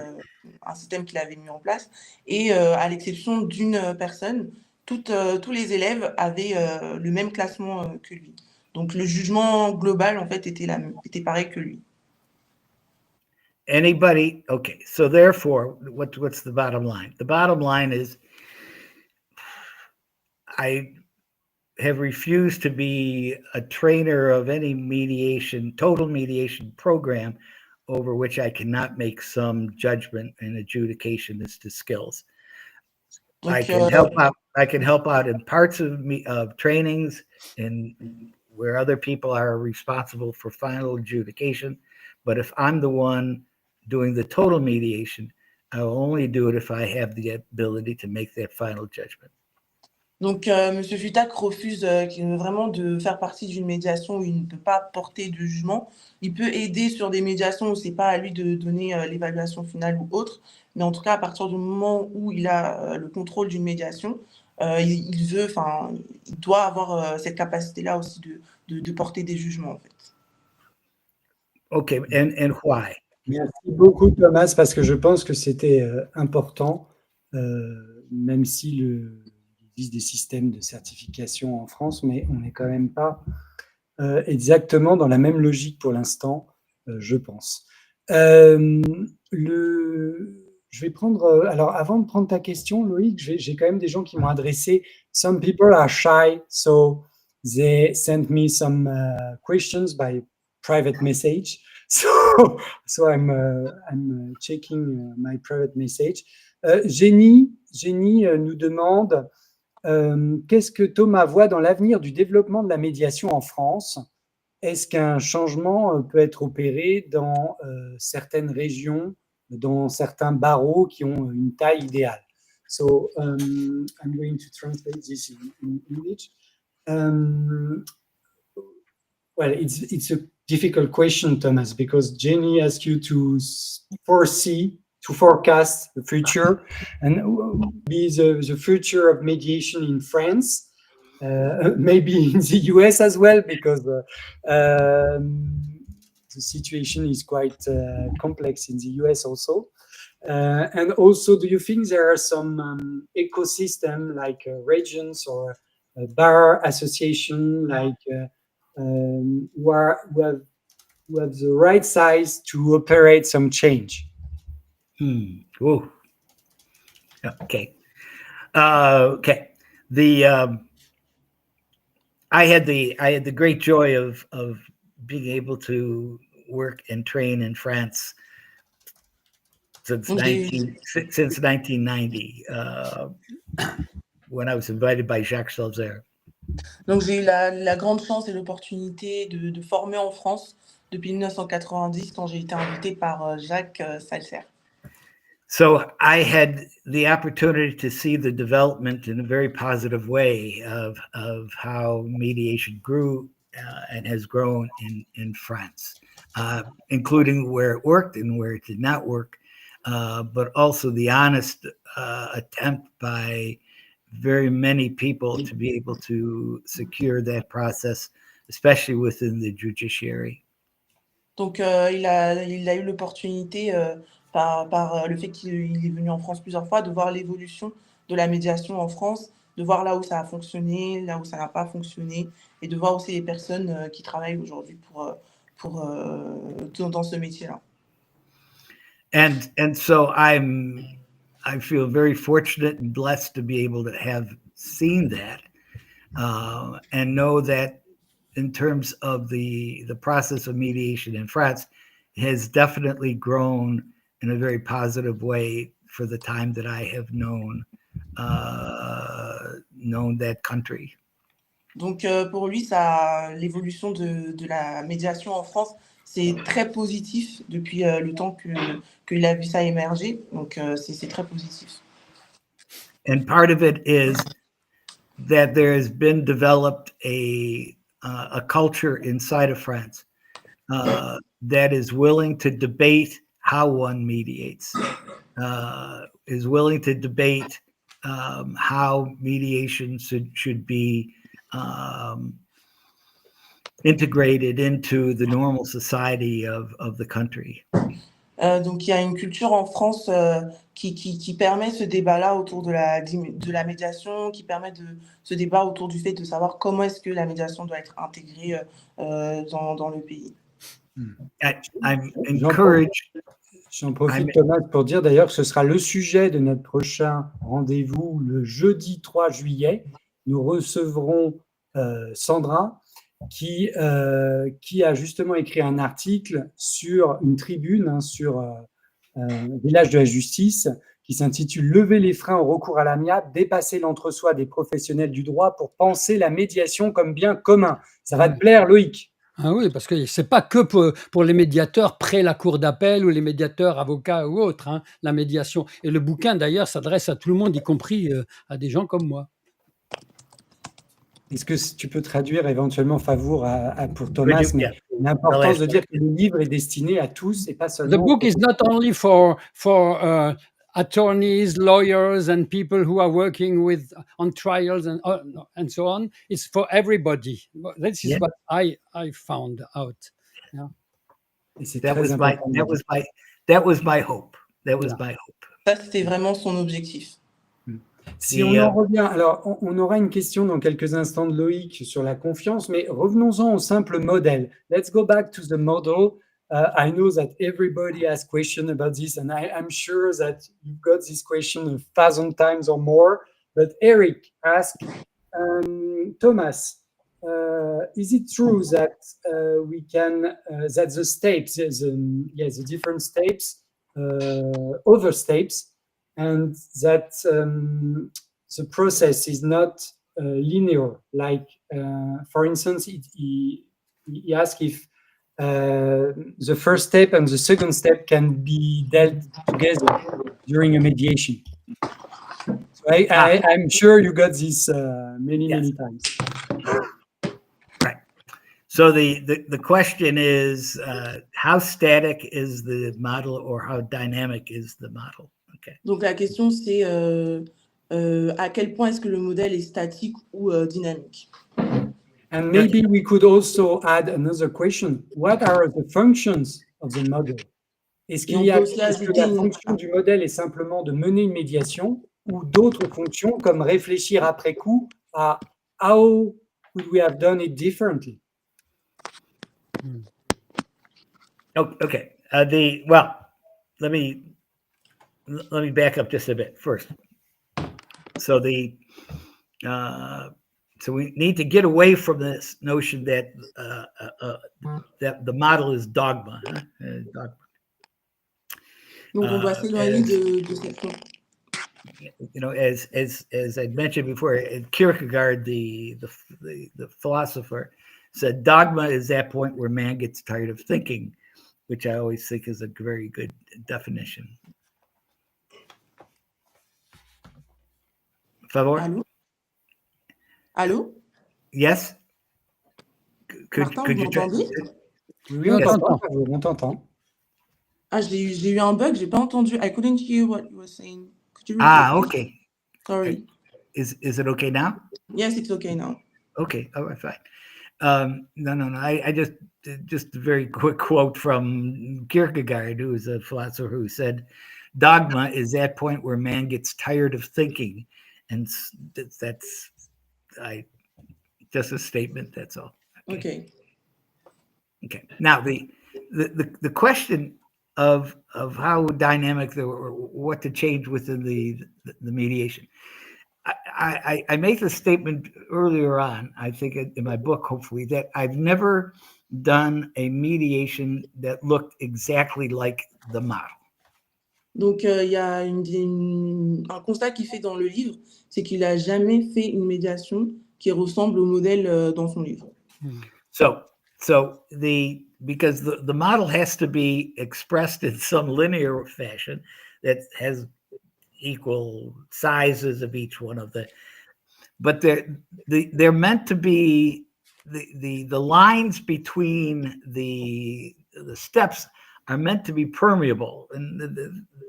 qu'il avait mis en place. Et à l'exception d'une personne, tous les élèves avaient le même classement que lui. Donc, le jugement global, en fait, était pareil que lui. Anybody? Okay. So therefore, what's the bottom line? The bottom line is have refused to be a trainer of any total mediation program over which I cannot make some judgment and adjudication as to skills. I can help out in parts of trainings and where other people are responsible for final adjudication. But if I'm the one doing the total mediation, I will only do it if I have the ability to make that final judgment. Donc, Monsieur FIUTAK refuse vraiment de faire partie d'une médiation où il ne peut pas porter de jugement. Il peut aider sur des médiations où c'est pas à lui de donner l'évaluation finale ou autre, mais en tout cas, à partir du moment où il a le contrôle d'une médiation, il doit avoir cette capacité-là aussi de porter des jugements, en fait. Okay, and why? Merci beaucoup, Thomas, parce que je pense que c'était important, même si il existe des systèmes de certification en France, mais on n'est quand même pas exactement dans la même logique pour l'instant, je pense. Je vais prendre, alors avant de prendre ta question, Loïc, j'ai quand même des gens qui m'ont adressé. Some people are shy, so they sent me some questions by private message. So I'm checking my private message. Jenny nous demande qu'est-ce que Thomas voit dans l'avenir du développement de la médiation en France? Est-ce qu'un changement peut être opéré dans certaines régions, dans certains barreaux qui ont une taille idéale? So I'm going to translate this in English. Well, it's a difficult question, Thomas, because Jenny asked you to forecast the future and be the future of mediation in France, maybe in the US as well, because the situation is quite complex in the US also. And also, do you think there are some ecosystem like regions or bar association like who have the right size to operate some change? Ooh. Okay. Okay. I had the great joy of being able to work and train in France since 1990, when I was invited by Jacques Salzer. Donc, j'ai eu la grande chance et l'opportunité de former en France depuis 1990 quand j'ai été invité par Jacques Salzer. So I had the opportunity to see the development in a very positive way of how mediation grew and has grown in France, including where it worked and where it did not work, but also the honest attempt by very many people to be able to secure that process, especially within the judiciary. Donc, il a eu l'opportunité, par le fait qu'il est venu en France plusieurs fois, de voir l'évolution de la médiation en France, de voir là où ça a fonctionné, là où ça n'a pas fonctionné, et de voir aussi les personnes qui travaillent aujourd'hui dans ce métier-là. And so I feel very fortunate and blessed to be able to have seen that and know that in terms of the process of mediation in France, it has definitely grown in a very positive way for the time that I have known that country. Donc, pour lui, l'évolution de la médiation en France, c'est très positif depuis le temps qu'il a vu ça émerger. Donc, c'est très positif. And part of it is that there has been developed a culture inside of France that is willing to debate how one mediates, is willing to debate how mediation should be integrated into the normal society of the country. Donc, il y a une culture en France qui permet ce débat-là autour de la médiation, qui permet ce débat autour du fait de savoir comment est-ce que la médiation doit être intégrée dans le pays. I'm encouraged. J'en profite, Thomas, pour dire d'ailleurs que ce sera le sujet de notre prochain rendez-vous le jeudi 3 juillet. Nous recevrons Sandra, qui a justement écrit un article sur une tribune, sur Village de la justice, qui s'intitule « Lever les freins au recours à l'amiable, dépasser l'entre-soi des professionnels du droit pour penser la médiation comme bien commun ». Ça va te plaire, Loïc. Ah oui, parce que c'est pas que pour les médiateurs près la cour d'appel ou les médiateurs avocats ou autres, hein, la médiation. Et le bouquin, d'ailleurs, s'adresse à tout le monde, y compris à des gens comme moi. Est-ce que tu peux traduire éventuellement Favour pour Thomas, mais Yeah. l'importance de dire que le livre est destiné à tous et pas The seulement… book is not only for attorneys, lawyers, and people who are working on trials and so on. It's for everybody. This is Yeah. what I found out. Yeah. Et c'est That très was my important. that was my hope. That was my hope. Ça, c'était vraiment son objectif. Si on en revient, alors on aura une question dans quelques instants de Loïc sur la confiance, mais revenons-en au simple modèle. Let's go back to the model. I know that everybody has questions about this, and I'm sure that you've got this question 1,000 times or more. But Eric asked, Thomas, is it true that we can that the steps, the different steps, other steps, and that the process is not linear? Like, for instance, he asked if the first step and the second step can be dealt together during a mediation. So I'm sure you got this many times. Right. So the question is, how static is the model, or how dynamic is the model? Okay. Donc la question c'est à quel point est-ce que le modèle est statique ou dynamique? And maybe we could also add another question. What are the functions of the model? Est-ce que la fonction du modèle est simplement de mener une médiation, ou d'autres fonctions comme réfléchir après coup à how would we have done it differently? Okay. Well, let me back up just a bit first. So so we need to get away from this notion that that the model is dogma. Dogma. Donc on doit s'éloigner de cette fonction. You know, as I mentioned before, Kierkegaard, the philosopher, said dogma is that point where man gets tired of thinking, which I always think is a very good definition. Favor? Allô? Yes? Martin, vous m'entendez? Oui, on t'entend. Ah, j'ai eu un bug, j'ai pas entendu. I couldn't hear what you were saying. Could you repeat? Okay. Sorry. Is it okay now? Yes, it's okay now. Okay, all right, fine. No. I just a very quick quote from Kierkegaard, who is a philosopher, who said, "Dogma is that point where man gets tired of thinking," and that's just a statement. That's all. Okay. Now the question of how dynamic or what to change within the mediation. I made the statement earlier on, I think in my book, hopefully, that I've never done a mediation that looked exactly like the model. Donc, il y a un constat qu'il fait dans le livre, c'est qu'il n'a jamais fait une médiation qui ressemble au modèle dans son livre. Because the model has to be expressed in some linear fashion that has equal sizes of each one of but they're meant to be the lines between the steps are meant to be permeable, and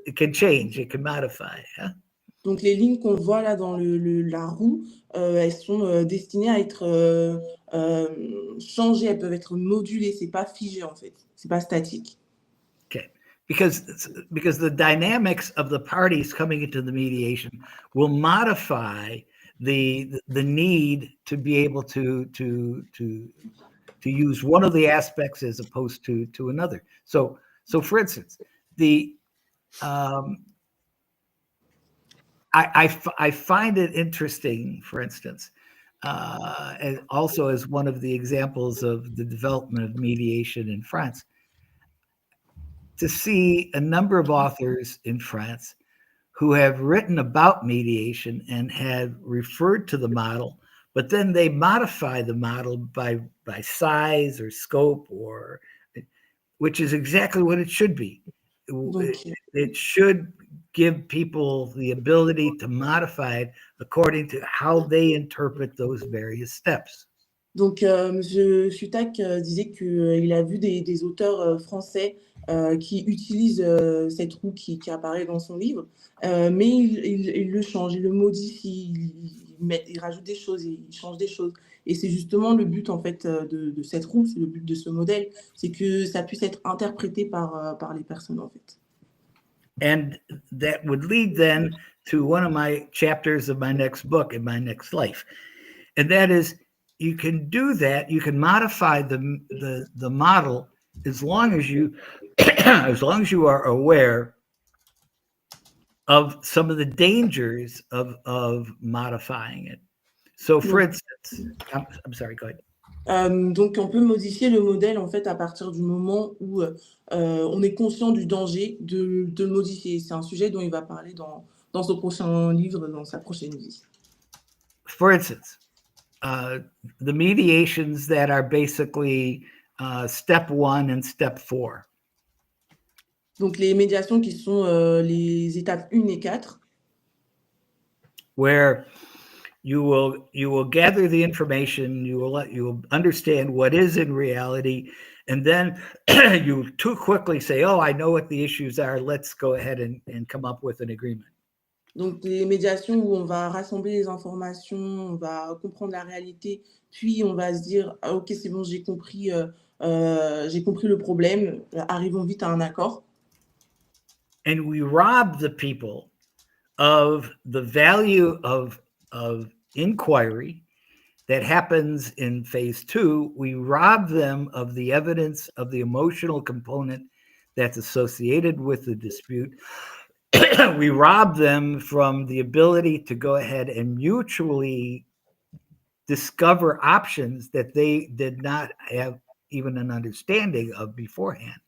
it can change, it can modify. Huh? Donc les lignes qu'on voit là dans la roue, elles sont destinées à être changées, elles peuvent être modulées, c'est pas figé en fait, c'est pas statique. Okay. Because the dynamics of the parties coming into the mediation will modify the need to be able to use one of the aspects as opposed to another. So for instance, I find it interesting, for instance, and also as one of the examples of the development of mediation in France, to see a number of authors in France who have written about mediation and have referred to the model, but then they modify the model by size or scope, or which is exactly what it should be. It should give people the ability to modify it according to how they interpret those various steps. Donc, Monsieur FIUTAK disait qu'il a vu des auteurs français qui utilisent cette roue qui apparaît dans son livre, mais il le change, il le modifie, il rajoute des choses, il change des choses. Et c'est justement le but en fait de cette roue, c'est le but de ce modèle, c'est que ça puisse être interprété par les personnes en fait. And that would lead then to one of my chapters of my next book in my next life. And that is, you can do that, you can modify the model as long as you as long as you are aware of some of the dangers of modifying it. So for instance, I'm sorry, go ahead. Donc, on peut modifier le modèle en fait à partir du moment où on est conscient du danger de le modifier. C'est un sujet dont il va parler dans son prochain livre, dans sa prochaine vie. For instance, the mediations that are basically step 1 and step 4. Donc, les médiations qui sont les étapes 1 et 4. Where you will gather the information, you will understand what is in reality, and then you too quickly say, oh, I know what the issues are, let's go ahead and come up with an agreement. Donc, les médiations où on va rassembler les informations, on va comprendre la réalité, puis on va se dire, ah, ok, c'est bon, j'ai compris le problème, arrivons vite à un accord. And we rob the people of the value of inquiry that happens in phase 2. We rob them of the evidence of the emotional component that's associated with the dispute. We rob them from the ability to go ahead and mutually discover options that they did not have even an understanding of beforehand.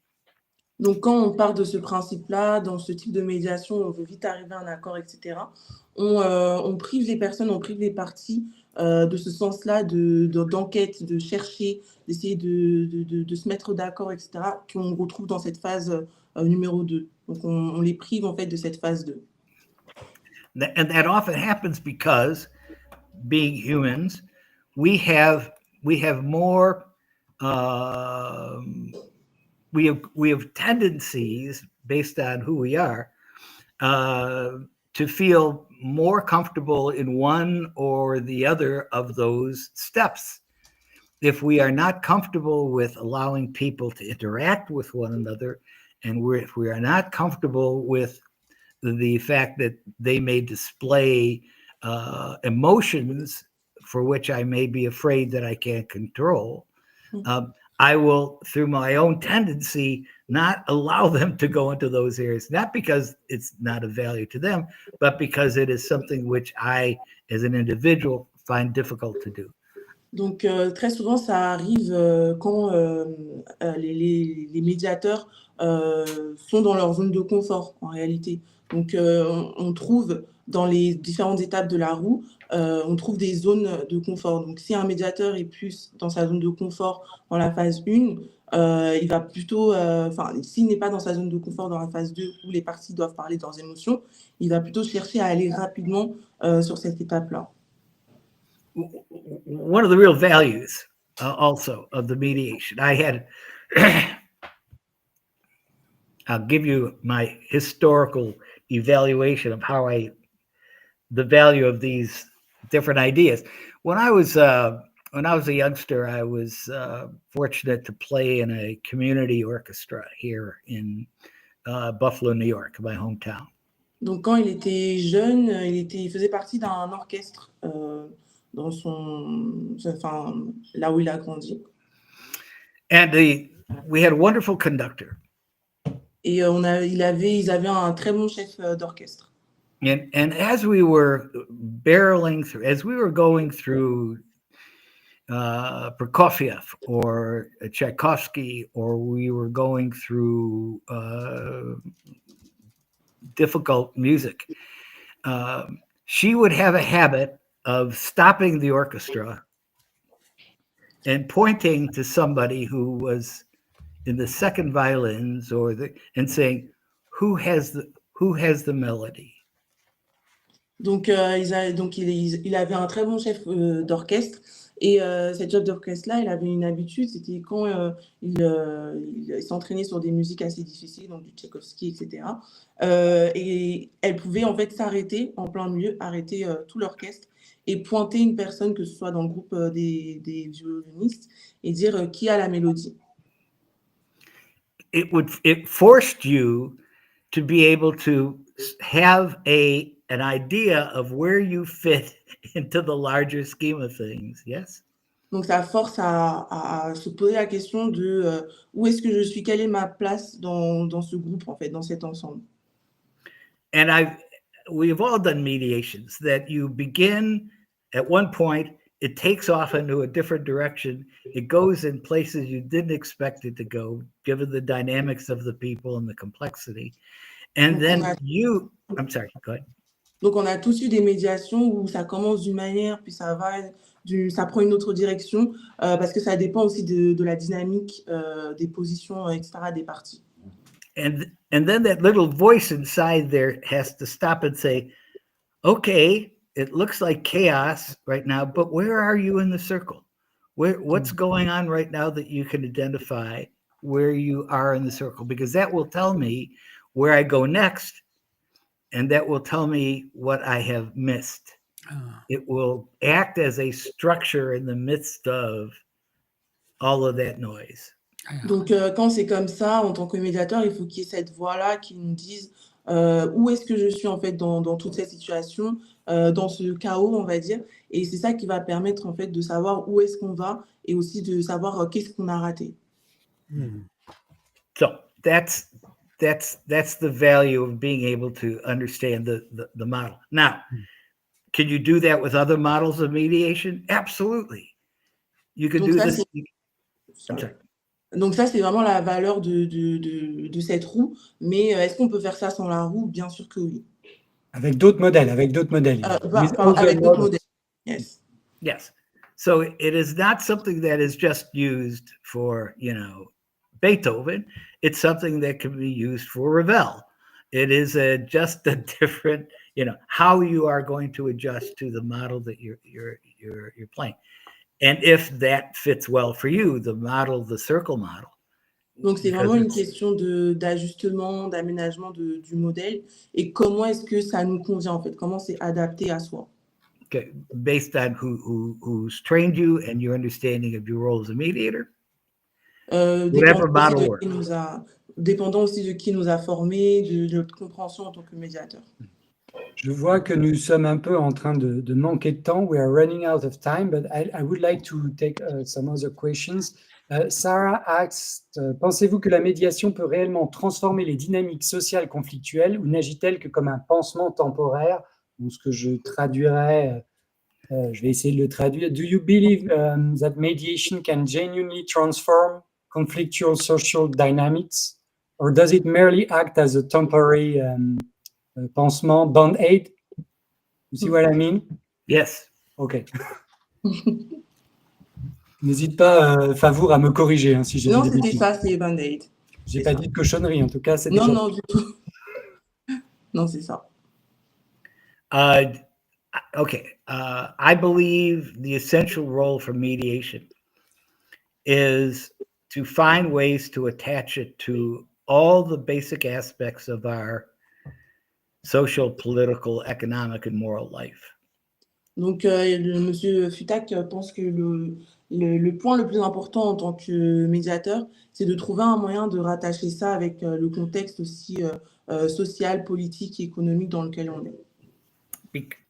Donc, quand on part de ce principe-là, dans ce type de médiation, on veut vite arriver à un accord, etc., on prive les personnes, on prive les parties de ce sens-là d'enquête, de chercher, d'essayer de se mettre d'accord, etc., qu'on retrouve dans cette phase numéro 2. Donc, on les prive en fait de cette phase 2. And that often happens because, being humans, we have more we have tendencies based on who we are to feel more comfortable in one or the other of those steps. If we are not comfortable with allowing people to interact with one another, and if we are not comfortable with the fact that they may display emotions for which I may be afraid that I can't control, I will, through my own tendency, not allow them to go into those areas, not because it's not of value to them, but because it is something which I, as an individual, find difficult to do. Donc, très souvent, ça arrive quand les médiateurs sont dans leur zone de confort, en réalité. Donc, on trouve dans les différentes étapes de la roue, on trouve des zones de confort. Donc, si un médiateur est plus dans sa zone de confort dans la phase 1, il va plutôt, s'il n'est pas dans sa zone de confort dans la phase 2, où les parties doivent parler de leurs émotions, il va plutôt chercher à aller rapidement sur cette étape-là. One of the real values also of the mediation, I had, I'll give you my historical evaluation of how the value of these different ideas. When I was a youngster, I was fortunate to play in a community orchestra here in Buffalo, New York, my hometown. Donc, quand il était jeune, il faisait partie d'un orchestre dans là où il a grandi. And we had a wonderful conductor. Et ils avaient un très bon chef d'orchestre. And as we were barreling through, as we were going through Prokofiev or Tchaikovsky, or we were going through difficult music, she would have a habit of stopping the orchestra and pointing to somebody who was in the second violins and saying, who has the melody? Donc, il avait un très bon chef d'orchestre. Et cette chef d'orchestre-là, elle avait une habitude, c'était quand il s'entraînait sur des musiques assez difficiles, donc du Tchaïkovski, etc. Et elle pouvait en fait s'arrêter en plein milieu, arrêter tout l'orchestre et pointer une personne, que ce soit dans le groupe des violonistes, et dire qui a la mélodie. It forced you to be able to have an idea of where you fit into the larger scheme of things, yes? Donc, ça force à se poser la question de où est-ce que je suis, quelle est ma place dans ce groupe, en fait, dans cet ensemble. And we've all done mediations that you begin at one point, it takes off into a different direction. It goes in places you didn't expect it to go, given the dynamics of the people and the complexity. And then I'm sorry, go ahead. Donc, on a tous eu des médiations où ça commence d'une manière, puis ça prend une autre direction, parce que ça dépend aussi de la dynamique, des positions, etc., des parties. And then that little voice inside there has to stop and say, okay, it looks like chaos right now, but where are you in the circle? What's going on right now that you can identify where you are in the circle? Because that will tell me where I go next, and that will tell me what I have missed. It will act as a structure in the midst of all of that noise. Donc, quand c'est comme ça, en tant que médiateur, il faut qu'il y ait cette voix-là qui nous dise où est-ce que je suis en fait dans toute cette situation, dans ce chaos, on va dire. Et c'est ça qui va permettre en fait de savoir où est-ce qu'on va et aussi de savoir qu'est-ce qu'on a raté. So that's the value of being able to understand the model. Now, can you do that with other models of mediation? Absolutely. You can do this. I'm sorry. Donc ça, c'est vraiment la valeur de cette roue. Mais est-ce qu'on peut faire ça sans la roue? Bien sûr que oui. Avec d'autres modèles, avec d'autres modèles. Avec d'autres modèles. Yes. Yes. So it is not something that is just used for, Beethoven. It's something that can be used for Ravel. It is just a different, how you are going to adjust to the model that you're playing. And if that fits well for you, the circle model. Donc, c'est vraiment une question d'ajustement, d'aménagement du modèle et comment est-ce que ça nous convient en fait, comment c'est adapté à soi. Okay. Based on who's trained you and your understanding of your role as a mediator. Dépendant aussi de qui nous a formés, de notre compréhension en tant que médiateur. Je vois que nous sommes un peu en train de manquer de temps. We are running out of time, but I would like to take some other questions. Sarah asked, pensez-vous que la médiation peut réellement transformer les dynamiques sociales conflictuelles ou n'agit-elle que comme un pansement temporaire? Ou ce que je traduirais, je vais essayer de le traduire. Do you believe that mediation can genuinely transform conflictual social dynamics? Or does it merely act as a temporary pansement, band-aid? You see what I mean? Yes. OK. N'hésite pas, Favour, à me corriger si j'ai dit des bêtises. Non, c'était ça, c'est band-aid. J'ai pas dit de cochonnerie, en tout cas. C'est non, du tout. Non, c'est ça. Okay. I believe the essential role for mediation is to find ways to attach it to all the basic aspects of our social, political, economic, and moral life. Donc, monsieur FIUTAK pense que le point le plus important en tant que médiateur, c'est de trouver un moyen de rattacher ça avec le contexte aussi social, politique et économique dans lequel on est.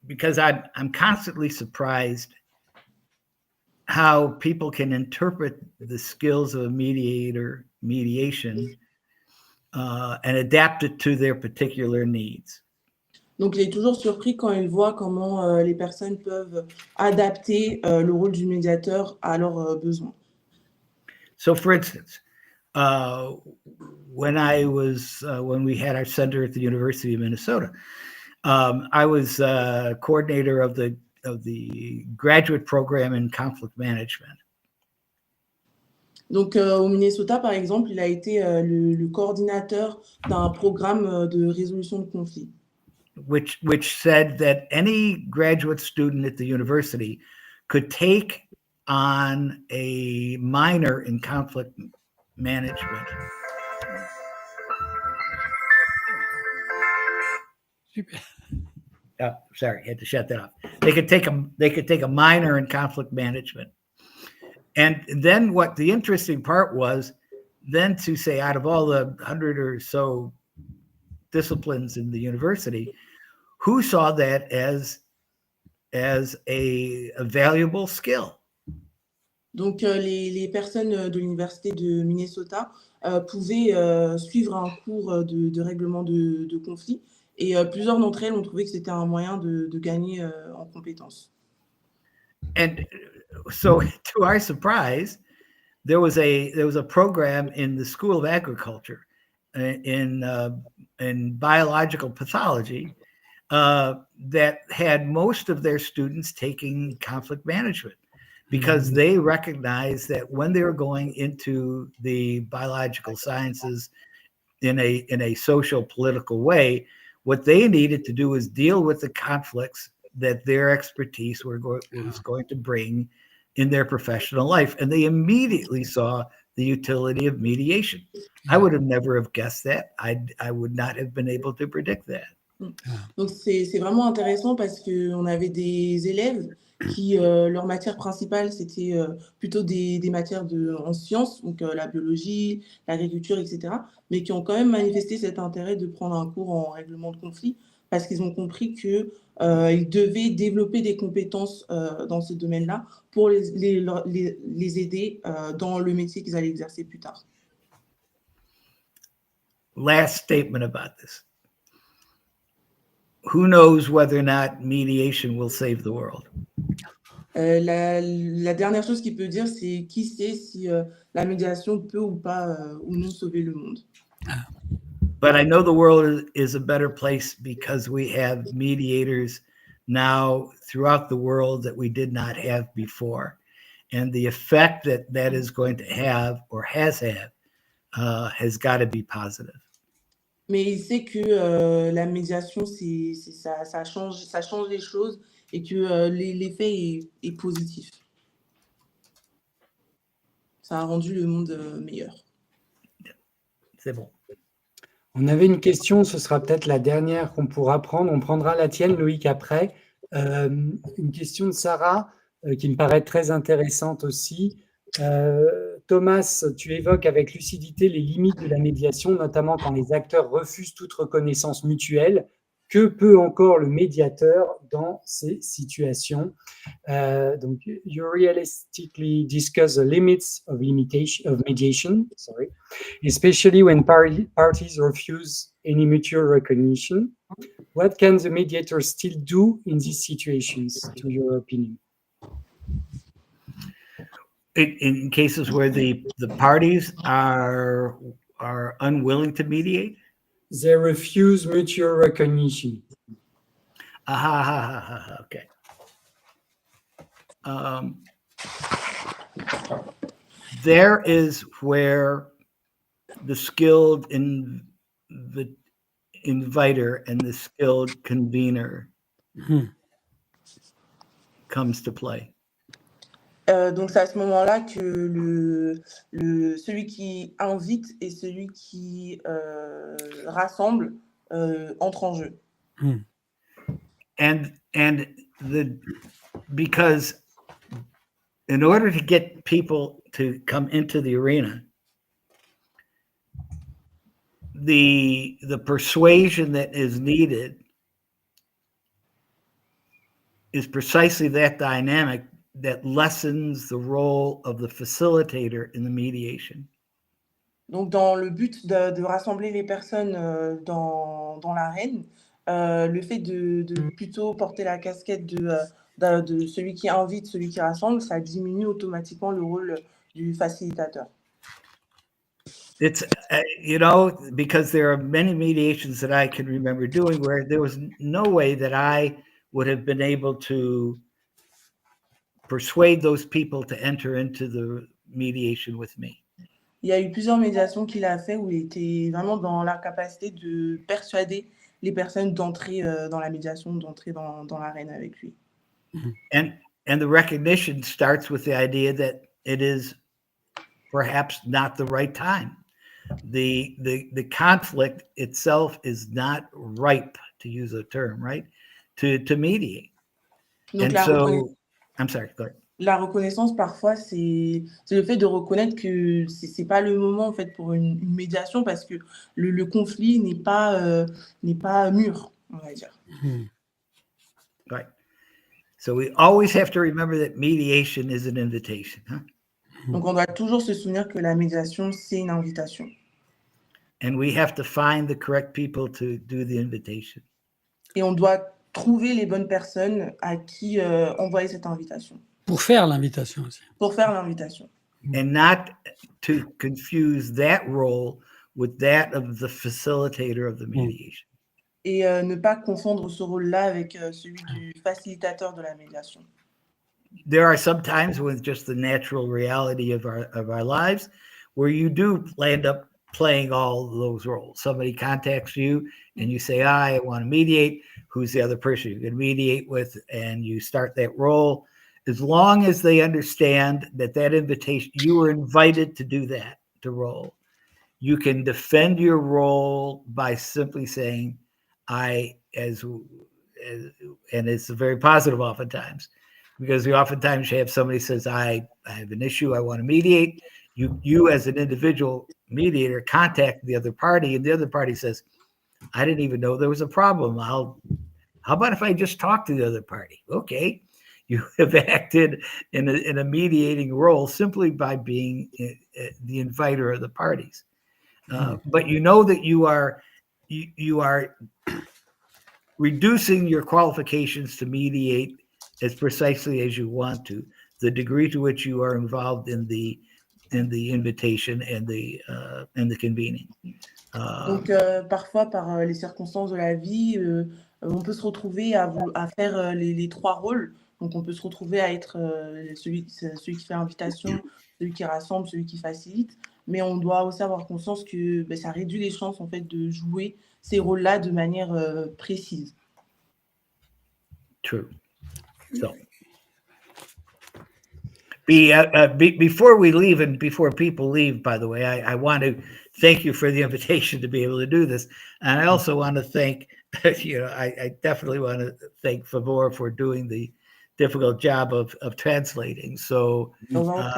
Because I'm constantly surprised how people can interpret the skills of a mediation and adapt it to their particular needs. Donc, il est toujours surpris quand il voit comment les personnes peuvent adapter le rôle du médiateur à leurs besoins. So, for instance, when we had our center at the University of Minnesota, I was coordinator of the graduate program in conflict management. Donc, au Minnesota, par exemple, il a été le coordinateur d'un programme de résolution de conflits. Which said that any graduate student at the university could take on a minor in conflict management. Super. Oh, sorry, had to shut that off. They could take a minor in conflict management. And then what the interesting part was then to say, out of all the 100 or so disciplines in the university, who saw that as a valuable skill? Donc, les personnes de l'université de Minnesota pouvaient suivre un cours de règlement de conflits, et plusieurs d'entre elles ont trouvé que c'était un moyen de gagner en compétences. And so, to our surprise, there was a program in the School of Agriculture in biological pathology that had most of their students taking conflict management, because they recognized that when they were going into the biological sciences in a social political way, what they needed to do was deal with the conflicts that their expertise was going to bring in their professional life. And they immediately saw the utility of mediation. I would have never have guessed that. I would not have been able to predict that. Donc, c'est vraiment intéressant parce qu'on avait des élèves qui, leur matière principale, c'était plutôt des matières en sciences, donc la biologie, l'agriculture, etc., mais qui ont quand même manifesté cet intérêt de prendre un cours en règlement de conflit parce qu'ils ont compris qu'ils devaient développer des compétences dans ce domaine-là pour les aider dans le métier qu'ils allaient exercer plus tard. Last statement about this. Who knows whether or not mediation will save the world? La dernière chose qu'il peut dire, c'est qui sait si la médiation peut ou pas ou non sauver le monde. But I know the world is a better place because we have mediators now throughout the world that we did not have before. And the effect that is going to have or has had has got to be positive. Mais il sait que la médiation, ça change les choses et que l'effet est positif. Ça a rendu le monde meilleur. C'est bon. On avait une question, ce sera peut-être la dernière qu'on pourra prendre. On prendra la tienne, Loïc, après. Une question de Sarah qui me paraît très intéressante aussi. Thomas, tu évoques avec lucidité les limites de la médiation, notamment quand les acteurs refusent toute reconnaissance mutuelle. Que peut encore le médiateur dans ces situations? Donc, you realistically discuss the limits of mediation, especially when parties refuse any mutual recognition. What can the mediator still do in these situations, to your opinion? In cases where the parties are unwilling to mediate? They refuse mutual recognition. Okay. There is where the skilled inviter and the skilled convener comes to play. Donc, c'est à ce moment-là que celui qui invite et celui qui rassemble entrent en jeu. Because in order to get people to come into the arena, the persuasion that is needed is precisely that dynamic that lessens the role of the facilitator in the mediation. Donc, dans le but de rassembler les personnes dans l'arène, le fait de plutôt porter la casquette de celui qui invite, celui qui rassemble, ça diminue automatiquement le rôle du facilitateur. It's, you know, because there are many mediations that I can remember doing where there was no way that I would have been able to persuade those people to enter into the mediation with me. Il y a eu plusieurs médiations qu'il a fait où il était vraiment dans la capacité de persuader les personnes d'entrer dans la médiation, d'entrer dans l'arène avec lui. And the recognition starts with the idea that it is perhaps not the right time. The conflict itself is not ripe, to use a term, right? To mediate. Donc And so, I'm sorry, go ahead. La reconnaissance, parfois, c'est le fait de reconnaître que c'est pas le moment en fait pour une médiation parce que le conflit n'est pas mûr, on va dire. Right. So we always have to remember that mediation is an invitation. Huh? Donc on doit toujours se souvenir que la médiation, c'est une invitation. And we have to find the correct people to do the invitation. Et on doit trouver les bonnes personnes à qui envoyer cette invitation. Pour faire l'invitation aussi. Pour faire l'invitation. And not to confuse that role with that of the facilitator of the mediation. Et ne pas confondre ce rôle-là avec celui du facilitateur de la médiation. There are some times when just the natural reality of our lives where you do end up playing all those roles. Somebody contacts you and you say, I want to mediate. Who's the other person you can mediate with? And you start that role. As long as they understand that invitation, you were invited to do that, to roll. You can defend your role by simply saying, and it's very positive oftentimes, because we oftentimes have somebody says, I have an issue, I want to mediate. You as an individual mediator contact the other party, and the other party says, I didn't even know there was a problem. How about if I just talk to the other party? Okay. You have acted in a mediating role simply by being the inviter of the parties. But you know that you are reducing your qualifications to mediate as precisely as you want to, the degree to which you are involved in the invitation and the convening. Donc parfois par les circonstances de la vie, on peut se retrouver à faire les trois rôles. Donc on peut se retrouver à être celui qui fait l'invitation, celui qui rassemble, celui qui facilite. Mais on doit aussi avoir conscience que ça réduit les chances en fait de jouer ces rôles-là de manière précise. True. So, before we leave and before people leave, by the way, I want to thank you for the invitation to be able to do this. And I also want to thank, I definitely want to thank Favour for doing the difficult job of translating. So,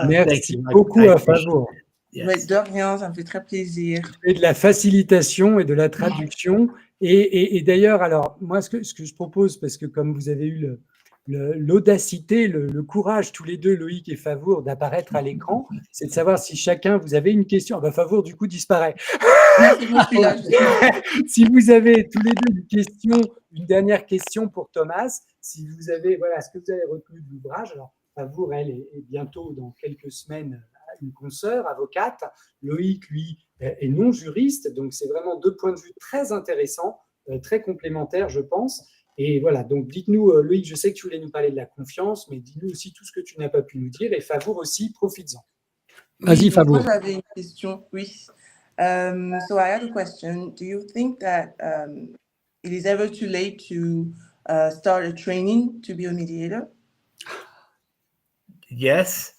merci beaucoup à Favour. Yes. De rien, ça me fait très plaisir. Et de la facilitation et de la traduction. Et d'ailleurs, alors, moi, ce que je propose, parce que comme vous avez eu l'audacité, le courage, tous les deux, Loïc et Favour, d'apparaître à l'écran, c'est de savoir si chacun, vous avez une question. Ah ben, Favour, du coup, disparaît. Si vous avez tous les deux une dernière question pour Thomas, si vous avez, voilà, ce que vous avez retenu de l'ouvrage. Alors, Favour, elle, est bientôt, dans quelques semaines, une consoeur, avocate. Loïc, lui, est non juriste. Donc, c'est vraiment deux points de vue très intéressants, très complémentaires, je pense. Et voilà, donc dites-nous, Loïc, je sais que tu voulais nous parler de la confiance, mais dis-nous aussi tout ce que tu n'as pas pu nous dire. Et Favour aussi, profites-en. Vas-y, Favour. Moi, j'avais une question, oui. So I had a question. Do you think that it is ever too late to start a training to be a mediator? Yes.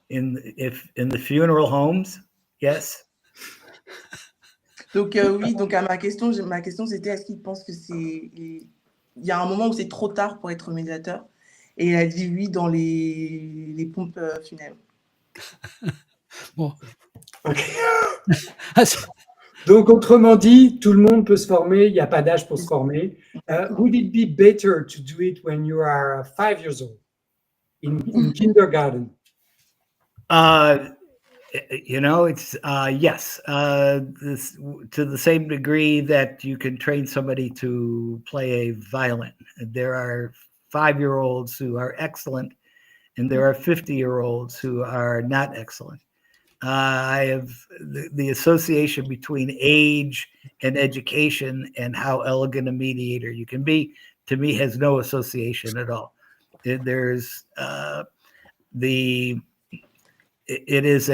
In the funeral homes, yes. Donc oui, donc ma question c'était est-ce qu'il pense que il y a un moment où c'est trop tard pour être médiateur? Et il a dit oui dans les pompes funèbres. Bon. Okay. Donc, autrement dit, tout le monde peut se former, il n'y a pas d'âge pour se former. Would it be better to do it when you are 5 years old, in kindergarten? You know, it's yes, to the same degree that you can train somebody to play a violin. There are 5-year-olds who are excellent, and there are 50-year-olds who are not excellent. I have the association between age and education and how elegant a mediator you can be, to me, has no association at all. There's it is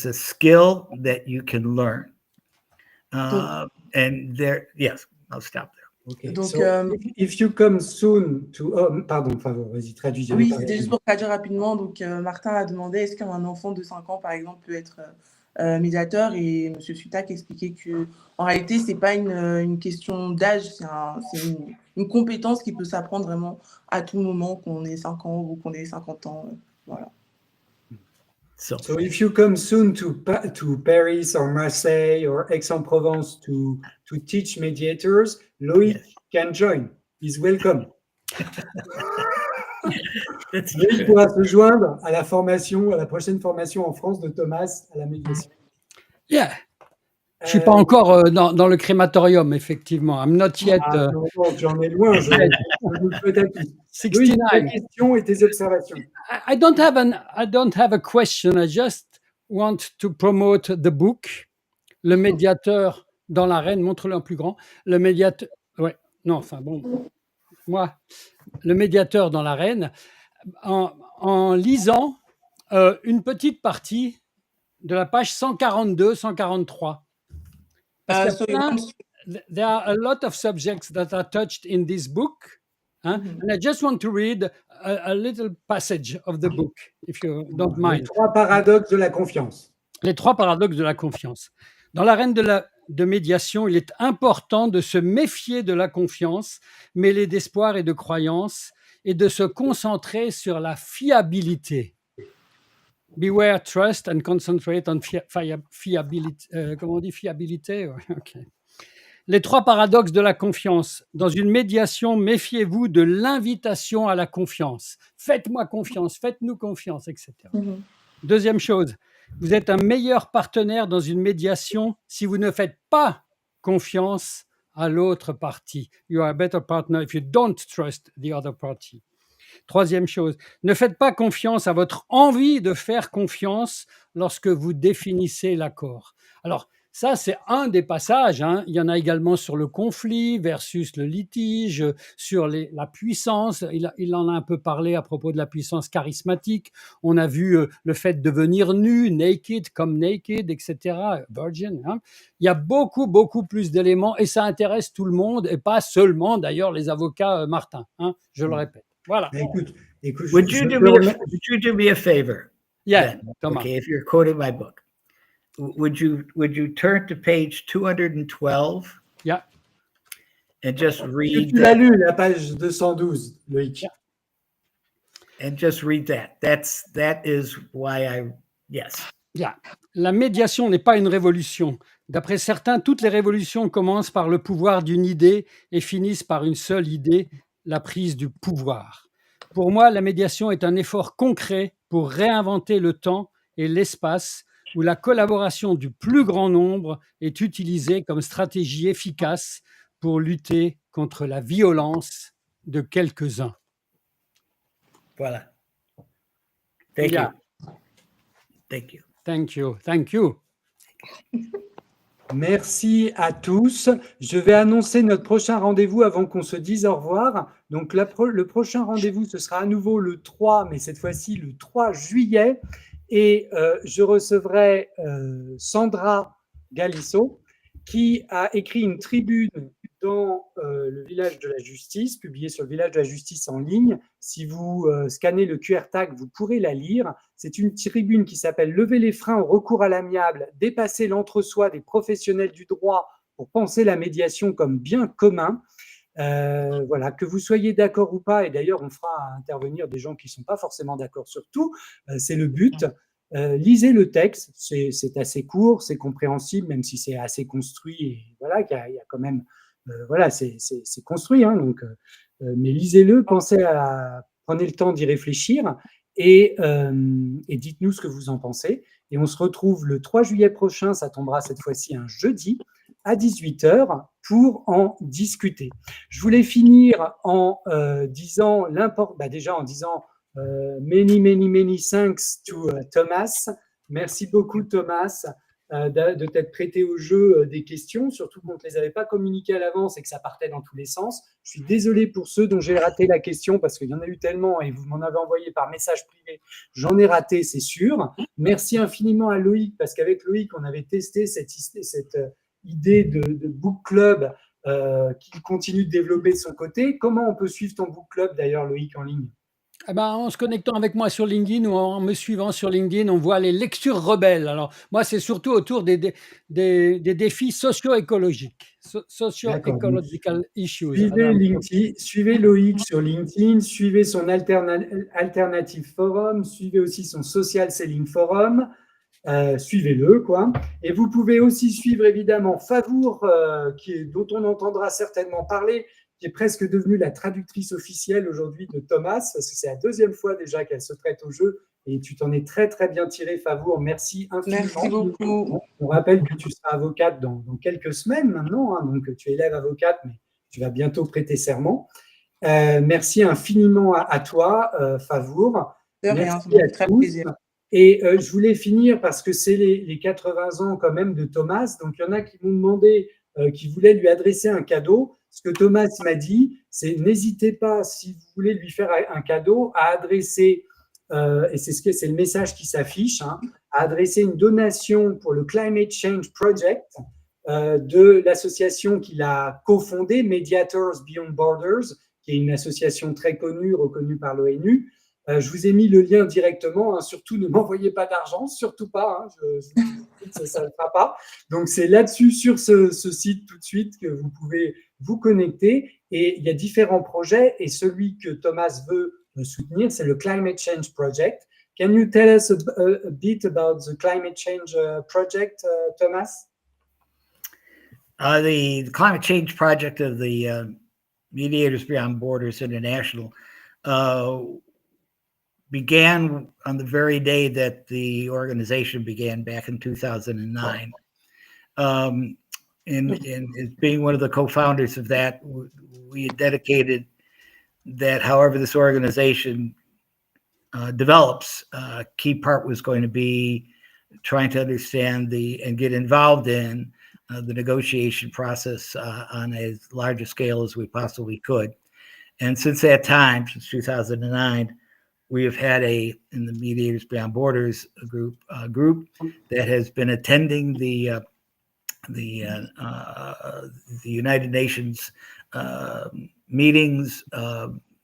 a skill that you can learn. And there, yes, I'll stop there. Okay. Donc, So if you come soon to... Oh, pardon, Favour, vas-y, traduis. oui, c'était juste pour traduire rapidement. Donc, Martin a demandé est-ce qu'un enfant de 5 ans, par exemple, peut être médiateur, et M. FIUTAK expliquait qu'en réalité, ce n'est pas une question d'âge, c'est une compétence qui peut s'apprendre vraiment à tout moment, qu'on ait 5 ans ou qu'on ait 50 ans. Voilà. So if you come soon to Paris or Marseille or Aix-en-Provence to teach mediators, Loïc can join. He's welcome. Loïc pourra se joindre à la formation, à la prochaine formation en France de Thomas à la médiation. Yeah. Je suis pas encore dans le crématorium, effectivement. I'm not yet. Non, j'en ai loin. Je peut-être. 69. Tes questions et tes observations. I don't have a question. I just want to promote the book, Le médiateur dans l'arène. Montre-le en plus grand. Le médiateur. Ouais. Non, enfin bon. Moi, le médiateur dans l'arène. En lisant une petite partie de la page 142, 143. Parce qu'il y a there are a lot of subjects that are touched in this book, and I just want to read a little passage of the book, if you don't mind. Les 3 paradoxes de la confiance. Les 3 paradoxes de la confiance. Dans l'arène de médiation, il est important de se méfier de la confiance, mêlée d'espoir et de croyance, et de se concentrer sur la fiabilité. Beware trust and concentrate on fiability. Comment on dit fiabilité? Okay. Les 3 paradoxes de la confiance. Dans une médiation, méfiez-vous de l'invitation à la confiance. Faites-moi confiance, faites-nous confiance, etc. Deuxième chose, vous êtes un meilleur partenaire dans une médiation si vous ne faites pas confiance à l'autre partie. You are a better partner if you don't trust the other party. Troisième chose, ne faites pas confiance à votre envie de faire confiance lorsque vous définissez l'accord. Alors, ça, c'est un des passages. Hein. Il y en a également sur le conflit versus le litige, sur la puissance. Il en a un peu parlé à propos de la puissance charismatique. On a vu le fait de devenir nu, naked, comme naked, etc., virgin. Hein. Il y a beaucoup, beaucoup plus d'éléments et ça intéresse tout le monde et pas seulement, d'ailleurs, les avocats Martin. Hein, je le répète. Voilà. Écoute, would you do me a favor? Yeah, then, okay, if you're quoting my book, would you turn to page 212? Yeah. And just read. Tu l'as lu, la page 212, Loïc. Yeah. And just read that. That is why yes. Yeah. La médiation n'est pas une révolution. D'après certains, toutes les révolutions commencent par le pouvoir d'une idée et finissent par une seule idée, la prise du pouvoir. Pour moi, la médiation est un effort concret pour réinventer le temps et l'espace où la collaboration du plus grand nombre est utilisée comme stratégie efficace pour lutter contre la violence de quelques-uns. Voilà. Thank you. Thank you. Thank you. Thank you. Merci à tous. Je vais annoncer notre prochain rendez-vous avant qu'on se dise au revoir. Donc, le prochain rendez-vous, ce sera à nouveau le 3, mais cette fois-ci le 3 juillet. Et je recevrai Sandra Galisso, qui a écrit une tribune dans le Village de la Justice, publiée sur le Village de la Justice en ligne. Si vous scannez le QR tag, vous pourrez la lire. C'est une tribune qui s'appelle « Lever les freins au recours à l'amiable, dépasser l'entre-soi des professionnels du droit pour penser la médiation comme bien commun ». Voilà, que vous soyez d'accord ou pas, et d'ailleurs on fera intervenir des gens qui ne sont pas forcément d'accord sur tout, c'est le but. Lisez le texte, c'est assez court, c'est compréhensible, même si c'est assez construit, et voilà, il y a quand même, voilà, c'est construit, hein, donc, mais lisez-le, prenez le temps d'y réfléchir, et dites-nous ce que vous en pensez. Et on se retrouve le 3 juillet prochain, ça tombera cette fois-ci un jeudi, à 18h pour en discuter. Je voulais finir en disant déjà en disant many thanks to Thomas. Merci beaucoup Thomas de t'être prêté au jeu des questions, surtout qu'on ne te les avait pas communiquées à l'avance et que ça partait dans tous les sens. Je suis désolé pour ceux dont j'ai raté la question parce qu'il y en a eu tellement et vous m'en avez envoyé par message privé. J'en ai raté, c'est sûr. Merci infiniment à Loïc parce qu'avec Loïc, on avait testé cette idée de book club qu'il continue de développer de son côté. Comment on peut suivre ton book club d'ailleurs, Loïc, en ligne? Eh ben, en se connectant avec moi sur LinkedIn ou en me suivant sur LinkedIn, on voit les lectures rebelles. Alors, moi, c'est surtout autour des défis socio-écologiques, D'accord. Donc, socio-ecological issues. Alors, suivez Loïc sur LinkedIn, suivez son Alternative Forum, suivez aussi son Social Selling Forum. Suivez-le, quoi. Et vous pouvez aussi suivre évidemment Favour, dont on entendra certainement parler, qui est presque devenue la traductrice officielle aujourd'hui de Thomas, parce que c'est la deuxième fois déjà qu'elle se prête au jeu, et tu t'en es très très bien tiré, Favour. Merci infiniment. Merci beaucoup. On rappelle que tu seras avocate dans quelques semaines maintenant, hein, donc tu es élève avocate, mais tu vas bientôt prêter serment. Merci infiniment à toi, Favour. De rien, Merci ça m'a à fait très tous. plaisir. Et je voulais finir parce que c'est les 80 ans quand même de Thomas. Donc, il y en a qui m'ont demandé, qui voulaient lui adresser un cadeau. Ce que Thomas m'a dit, c'est n'hésitez pas, si vous voulez lui faire un cadeau, à adresser, et c'est le message qui s'affiche, hein, à adresser une donation pour le Climate Change Project de l'association qu'il a cofondée, Mediators Beyond Borders, qui est une association très connue, reconnue par l'ONU. Je vous ai mis le lien directement. Hein, surtout, ne m'envoyez pas d'argent, surtout pas. Hein, ça ne le fera pas. Donc, c'est là-dessus, sur ce site tout de suite, que vous pouvez vous connecter. Et il y a différents projets. Et celui que Thomas veut soutenir, c'est le Climate Change Project. Can you tell us a bit about the Climate Change Project, Thomas? The Climate Change Project of the Mediators Beyond Borders International began on the very day that the organization began back in 2009. And as being one of the co-founders of that, we had dedicated that however this organization develops, a key part was going to be trying to understand and get involved in the negotiation process on as large a scale as we possibly could. And since that time, since 2009, we have had in the Mediators Beyond Borders group that has been attending the United Nations meetings,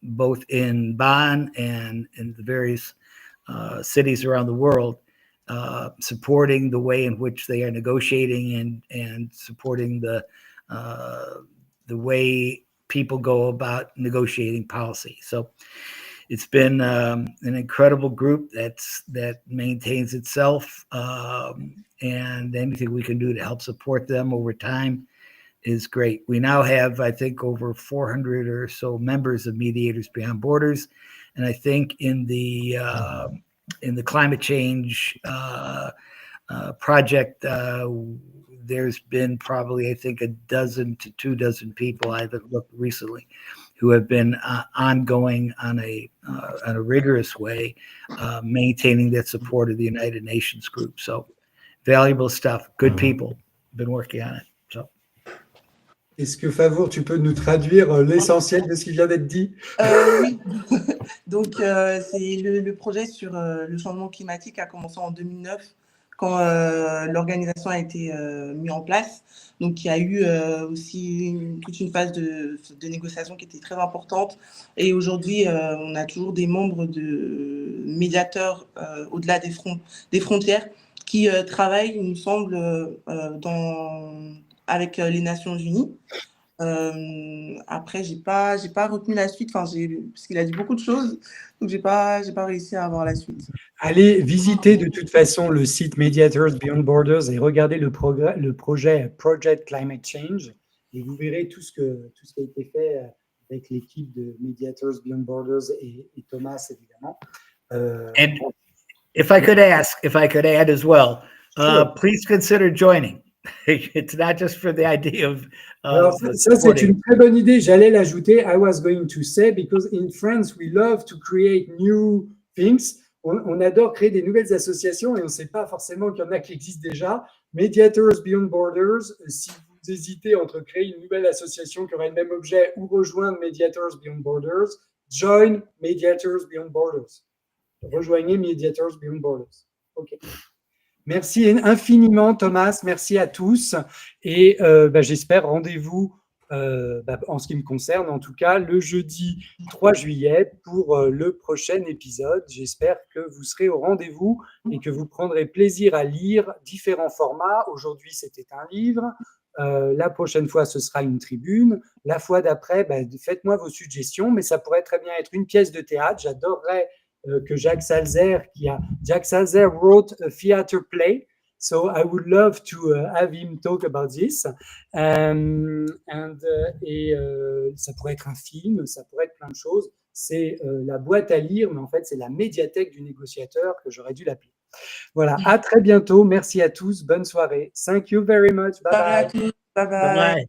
both in Bonn and in the various cities around the world, supporting the way in which they are negotiating and supporting the way people go about negotiating policy. So it's been an incredible group that maintains itself, and anything we can do to help support them over time is great. We now have, I think, over 400 or so members of Mediators Beyond Borders, and I think in the climate change project, there's been probably, I think, a dozen to 24 people I've looked recently who have been ongoing on a rigorous way, maintaining that support of the United Nations group. So valuable stuff, good people, been working on it. So. Est-ce que Favour, tu peux nous traduire l'essentiel de ce qui vient d'être dit? Oui. Donc, c'est le projet sur le changement climatique a commencé en 2009 quand l'organisation a été mise en place. Donc, il y a eu aussi toute une phase de négociation qui était très importante. Et aujourd'hui, on a toujours des membres de médiateurs au-delà des frontières qui travaillent, il me semble, avec les Nations Unies. Après, j'ai pas retenu la suite, parce qu'il a dit beaucoup de choses, donc j'ai pas réussi à avoir la suite. Allez visiter de toute façon le site Mediators Beyond Borders et regardez le projet Project Climate Change et vous verrez tout ce qui a été fait avec l'équipe de Mediators Beyond Borders et Thomas évidemment. And if I could add as well, Sure. please consider joining. It's not just for the idea of Alors, ça, c'est une très bonne idée. J'allais l'ajouter. I was going to say, because in France, we love to create new things. On adore créer des nouvelles associations et on ne sait pas forcément qu'il y en a qui existent déjà. Mediators Beyond Borders, si vous hésitez entre créer une nouvelle association qui aurait le même objet ou rejoindre Mediators Beyond Borders, join Mediators Beyond Borders. Rejoignez Mediators Beyond Borders. OK. Merci infiniment, Thomas. Merci à tous. Et j'espère rendez-vous, en ce qui me concerne, en tout cas, le jeudi 3 juillet pour le prochain épisode. J'espère que vous serez au rendez-vous et que vous prendrez plaisir à lire différents formats. Aujourd'hui, c'était un livre. La prochaine fois, ce sera une tribune. La fois d'après, faites-moi vos suggestions, mais ça pourrait très bien être une pièce de théâtre. J'adorerais que Jack Salzer wrote a theater play, so I would love to have him talk about this. Ça pourrait être un film, ça pourrait être plein de choses. C'est la boîte à lire, mais en fait, c'est la médiathèque du négociateur que j'aurais dû l'appeler. Voilà, à très bientôt. Merci à tous. Bonne soirée. Thank you very much. Bye bye. Bye bye.